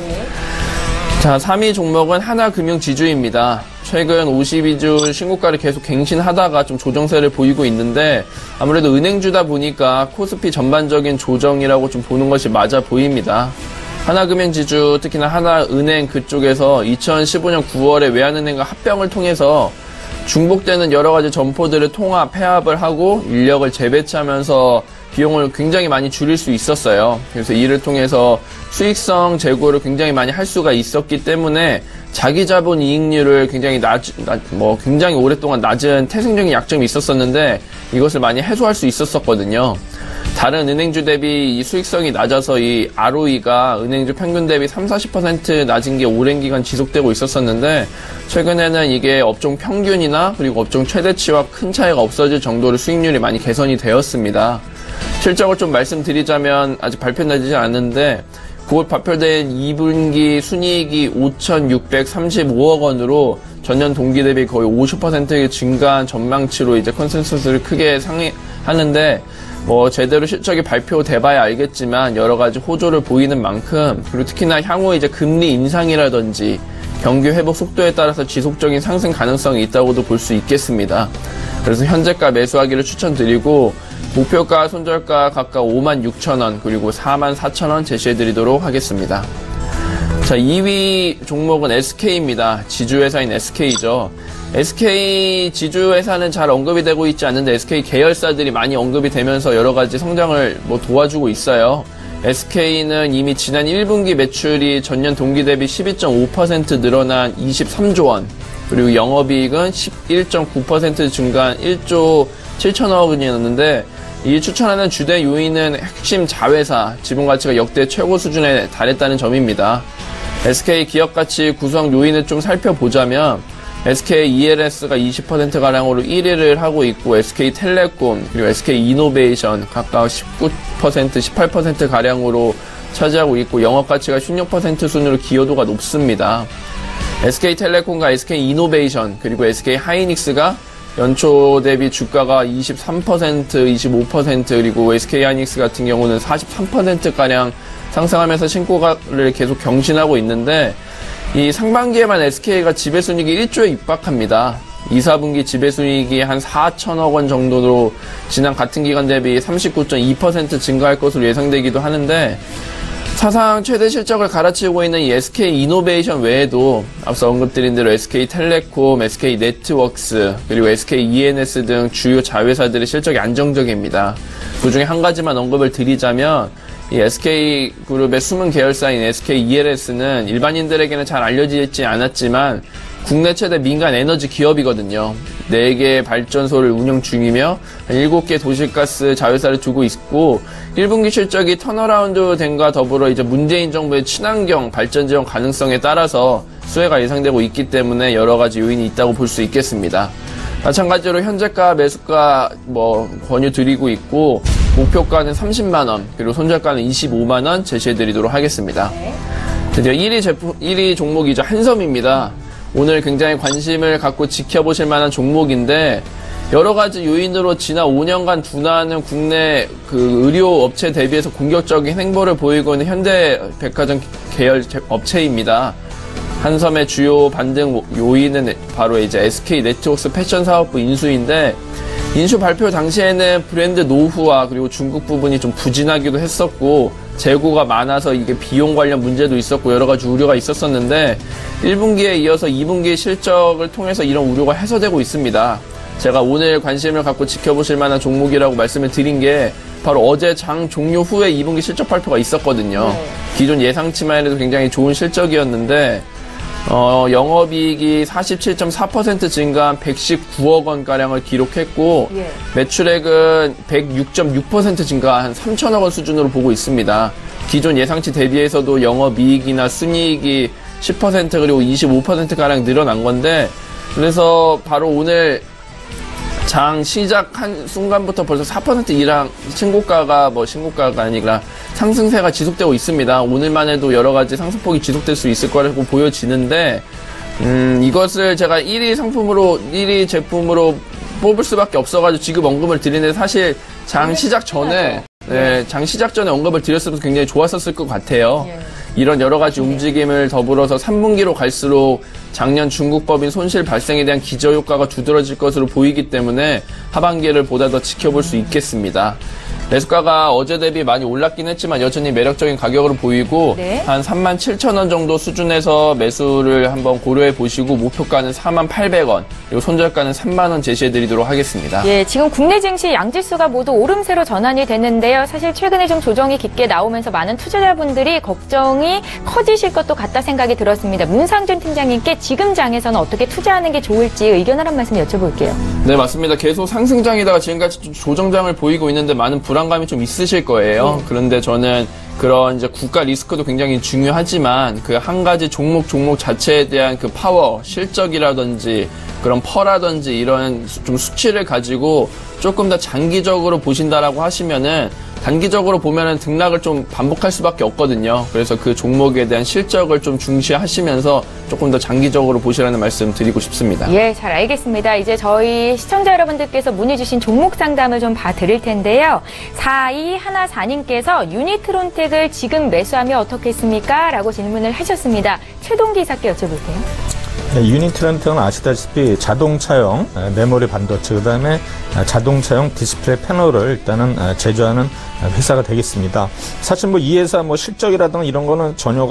자, 3위 종목은 하나금융지주입니다. 최근 52주 신고가를 계속 갱신하다가 좀 조정세를 보이고 있는데, 아무래도 은행주다 보니까 코스피 전반적인 조정이라고 좀 보는 것이 맞아 보입니다. 하나금융지주, 특히나 하나은행 그쪽에서 2015년 9월에 외환은행과 합병을 통해서 중복되는 여러 가지 점포들을 통합, 폐합을 하고 인력을 재배치하면서 비용을 굉장히 많이 줄일 수 있었어요. 그래서 이를 통해서 수익성 제고를 굉장히 많이 할 수가 있었기 때문에 자기 자본 이익률을 굉장히 굉장히 오랫동안 낮은 태생적인 약점이 있었었는데, 이것을 많이 해소할 수 있었었거든요. 다른 은행주 대비 이 수익성이 낮아서 이 ROE가 은행주 평균 대비 30-40% 낮은 게 오랜 기간 지속되고 있었었는데, 최근에는 이게 업종 평균이나 그리고 업종 최대치와 큰 차이가 없어질 정도로 수익률이 많이 개선이 되었습니다. 실적을 좀 말씀드리자면, 아직 발표되지 않았는데 9월 발표된 2분기 순이익이 5,635억 원으로 전년 동기 대비 거의 50% 증가한 전망치로 이제 컨센서스를 크게 상회하는데, 뭐 제대로 실적이 발표돼봐야 알겠지만 여러 가지 호조를 보이는 만큼, 그리고 특히나 향후 이제 금리 인상이라든지 경기 회복 속도에 따라서 지속적인 상승 가능성이 있다고도 볼 수 있겠습니다. 그래서 현재가 매수하기를 추천드리고, 목표가, 손절가 각각 56,000원, 그리고 44,000원 제시해드리도록 하겠습니다. 자, 2위 종목은 SK입니다. 지주회사인 SK죠. SK 지주회사는 잘 언급이 되고 있지 않는데 SK 계열사들이 많이 언급이 되면서 여러 가지 성장을 도와주고 있어요. SK는 이미 지난 1분기 매출이 전년 동기 대비 12.5% 늘어난 23조 원, 그리고 영업이익은 11.9% 증가한 1조 7천억 원이었는데, 이 추천하는 주된 요인은 핵심 자회사 지분가치가 역대 최고 수준에 달했다는 점입니다. SK 기업가치 구성 요인을 좀 살펴보자면, SK ELS가 20%가량으로 1위를 하고 있고, SK텔레콤, 그리고 SK이노베이션 각각 19%, 18%가량으로 차지하고 있고, 영업가치가 16% 순으로 기여도가 높습니다. SK텔레콤과 SK이노베이션, 그리고 SK하이닉스가 연초 대비 주가가 23%, 25%, 그리고 SK하이닉스 같은 경우는 43%가량 상승하면서 신고가를 계속 경신하고 있는데, 이 상반기에만 SK가 지배순이익이 1조에 육박합니다. 2, 4분기 지배순이익이 한 4천억 원 정도로 지난 같은 기간 대비 39.2% 증가할 것으로 예상되기도 하는데, 사상 최대 실적을 갈아치우고 있는 이 SK이노베이션 외에도 앞서 언급드린 대로 SK텔레콤, SK네트워크스, 그리고 SKENS 등 주요 자회사들의 실적이 안정적입니다. 그 중에 한 가지만 언급을 드리자면, 이 SK그룹의 숨은 계열사인 SKELS는 일반인들에게는 잘 알려지지 않았지만 국내 최대 민간 에너지 기업이거든요. 4개의 발전소를 운영 중이며 7개 도시가스 자회사를 두고 있고, 1분기 실적이 턴어라운드 됨과 더불어 이제 문재인 정부의 친환경 발전 지원 가능성에 따라서 수혜가 예상되고 있기 때문에 여러 가지 요인이 있다고 볼 수 있겠습니다. 마찬가지로 현재가, 매수가 권유 드리고 있고, 목표가는 30만원, 그리고 손절가는 25만원 제시해드리도록 하겠습니다. 드디어 1위 종목이죠. 한섬입니다. 오늘 굉장히 관심을 갖고 지켜보실 만한 종목인데, 여러 가지 요인으로 지난 5년간 둔화하는 국내 그 의료 업체 대비해서 공격적인 행보를 보이고 있는 현대백화점 계열 업체입니다. 한섬의 주요 반등 요인은 바로 이제 SK네트워크스 패션 사업부 인수인데, 인수 발표 당시에는 브랜드 노후와 그리고 중국 부분이 좀 부진하기도 했었고, 재고가 많아서 이게 비용 관련 문제도 있었고 여러 가지 우려가 있었었는데, 1분기에 이어서 2분기 실적을 통해서 이런 우려가 해소되고 있습니다. 제가 오늘 관심을 갖고 지켜보실 만한 종목이라고 말씀을 드린 게 바로 어제 장 종료 후에 2분기 실적 발표가 있었거든요. 기존 예상치만 해도 굉장히 좋은 실적이었는데, 영업이익이 47.4% 증가한 119억 원가량을 기록했고, 예. 매출액은 106.6% 증가한 3천억 원 수준으로 보고 있습니다. 기존 예상치 대비해서도 영업이익이나 순이익이 10% 그리고 25%가량 늘어난 건데, 그래서 바로 오늘 장 시작한 순간부터 벌써 4% 이상 신고가가 아니라 상승세가 지속되고 있습니다. 오늘만 해도 여러 가지 상승폭이 지속될 수 있을 거라고 보여지는데, 이것을 제가 1위 제품으로 뽑을 수밖에 없어가지고 지금 언급을 드리는데, 사실 장 시작 전에 언급을 드렸어도 굉장히 좋았었을 것 같아요. 이런 여러 가지 움직임을 더불어서 3분기로 갈수록 작년 중국 법인 손실 발생에 대한 기저효과가 두드러질 것으로 보이기 때문에 하반기를 보다 더 지켜볼 수 있겠습니다. 매수가가 어제 대비 많이 올랐긴 했지만 여전히 매력적인 가격으로 보이고, 네. 한 37,000원 정도 수준에서 매수를 한번 고려해 보시고, 목표가는 48,800원, 그리고 손절가는 3만원 제시해 드리도록 하겠습니다. 예, 지금 국내 증시 양지수가 모두 오름세로 전환이 됐는데요. 사실 최근에 좀 조정이 깊게 나오면서 많은 투자자분들이 걱정이 커지실 것도 같다 생각이 들었습니다. 문상준 팀장님께 지금 장에서는 어떻게 투자하는 게 좋을지 의견을 한 말씀 여쭤볼게요. 네, 맞습니다. 계속 상승장이다가 지금까지 좀 조정장을 보이고 있는데 많은 불안감이 좀 있으실 거예요. 그런데 저는 그런 이제 국가 리스크도 굉장히 중요하지만 그 한 가지 종목 자체에 대한 그 파워, 실적이라든지 그런 퍼라든지 이런 좀 수치를 가지고 조금 더 장기적으로 보신다라고 하시면은, 단기적으로 보면은 등락을 좀 반복할 수밖에 없거든요. 그래서 그 종목에 대한 실적을 좀 중시하시면서 조금 더 장기적으로 보시라는 말씀 드리고 싶습니다. 예, 잘 알겠습니다. 이제 저희 시청자 여러분들께서 문의 주신 종목 상담을 좀 봐드릴 텐데요. 4214님께서 유니트론텍을 지금 매수하면 어떻겠습니까? 라고 질문을 하셨습니다. 최동기 이사께 여쭤볼게요. 네, 유니트론텍은 아시다시피 자동차용 메모리 반도체, 그다음에 자동차용 디스플레이 패널을 일단은 제조하는 회사가 되겠습니다. 사실 이 회사 실적이라든가 이런 거는 전혀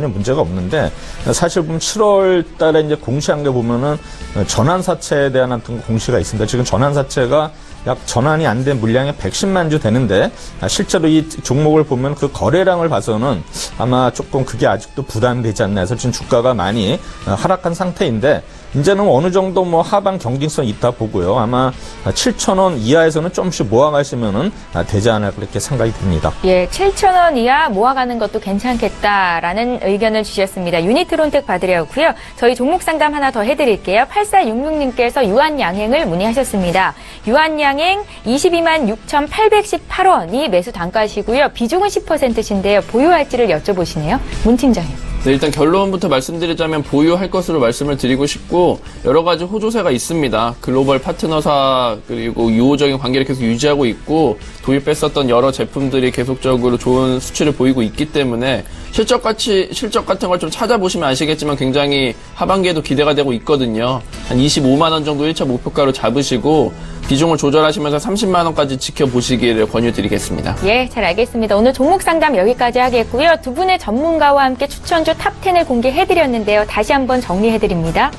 문제가 없는데, 사실 보면 7월 달에 이제 공시한 게 보면은 전환사채에 대한 어떤 공시가 있습니다. 지금 전환사채가 약 전환이 안 된 물량이 110만 주 되는데, 실제로 이 종목을 보면 그 거래량을 봐서는 아마 조금 그게 아직도 부담되지 않나 해서 지금 주가가 많이 하락한 상태인데, 이제는 어느 정도 하방 경직성이 있다 보고요. 아마 7,000원 이하에서는 조금씩 모아가시면은 되지 않을까 그렇게 생각이 듭니다. 예, 7,000원 이하 모아가는 것도 괜찮겠다라는 의견을 주셨습니다. 유니트론텍 받으려고요. 저희 종목 상담 하나 더 해드릴게요. 8466님께서 유한양행을 문의하셨습니다. 유한양행 22만 6,818원이 매수 단가시고요. 비중은 10%신데요. 보유할지를 여쭤보시네요. 문 팀장님. 네, 일단 결론부터 말씀드리자면 보유할 것으로 말씀을 드리고 싶고, 여러 가지 호조세가 있습니다. 글로벌 파트너사 그리고 유호적인 관계를 계속 유지하고 있고, 도입했었던 여러 제품들이 계속적으로 좋은 수치를 보이고 있기 때문에 실적 같은 걸 좀 찾아보시면 아시겠지만 굉장히 하반기에도 기대가 되고 있거든요. 한 25만 원 정도 1차 목표가로 잡으시고 비중을 조절하시면서 30만 원까지 지켜보시기를 권유드리겠습니다. 예, 잘 알겠습니다. 오늘 종목 상담 여기까지 하겠고요. 두 분의 전문가와 함께 추천주 탑10을 공개해드렸는데요. 다시 한번 정리해드립니다.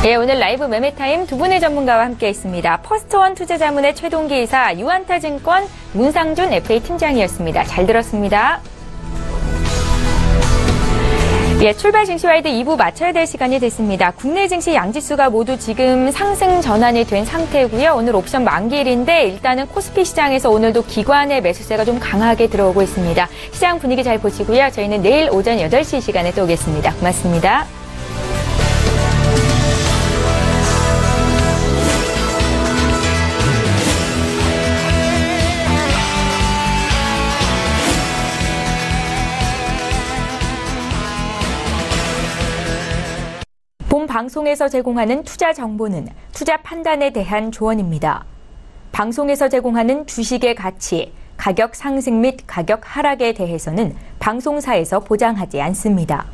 예, 오늘 라이브 매매타임 두 분의 전문가와 함께했습니다. 퍼스트원 투자자문의 최동기 이사, 유한타증권 문상준 FA 팀장이었습니다. 잘 들었습니다. 예, 출발 증시와이드 2부 마쳐야 될 시간이 됐습니다. 국내 증시 양지수가 모두 지금 상승 전환이 된 상태고요. 오늘 옵션 만기일인데 일단은 코스피 시장에서 오늘도 기관의 매수세가 좀 강하게 들어오고 있습니다. 시장 분위기 잘 보시고요. 저희는 내일 오전 8시 시간에 또 오겠습니다. 고맙습니다. 본 방송에서 제공하는 투자 정보는 투자 판단에 대한 조언입니다. 방송에서 제공하는 주식의 가치, 가격 상승 및 가격 하락에 대해서는 방송사에서 보장하지 않습니다.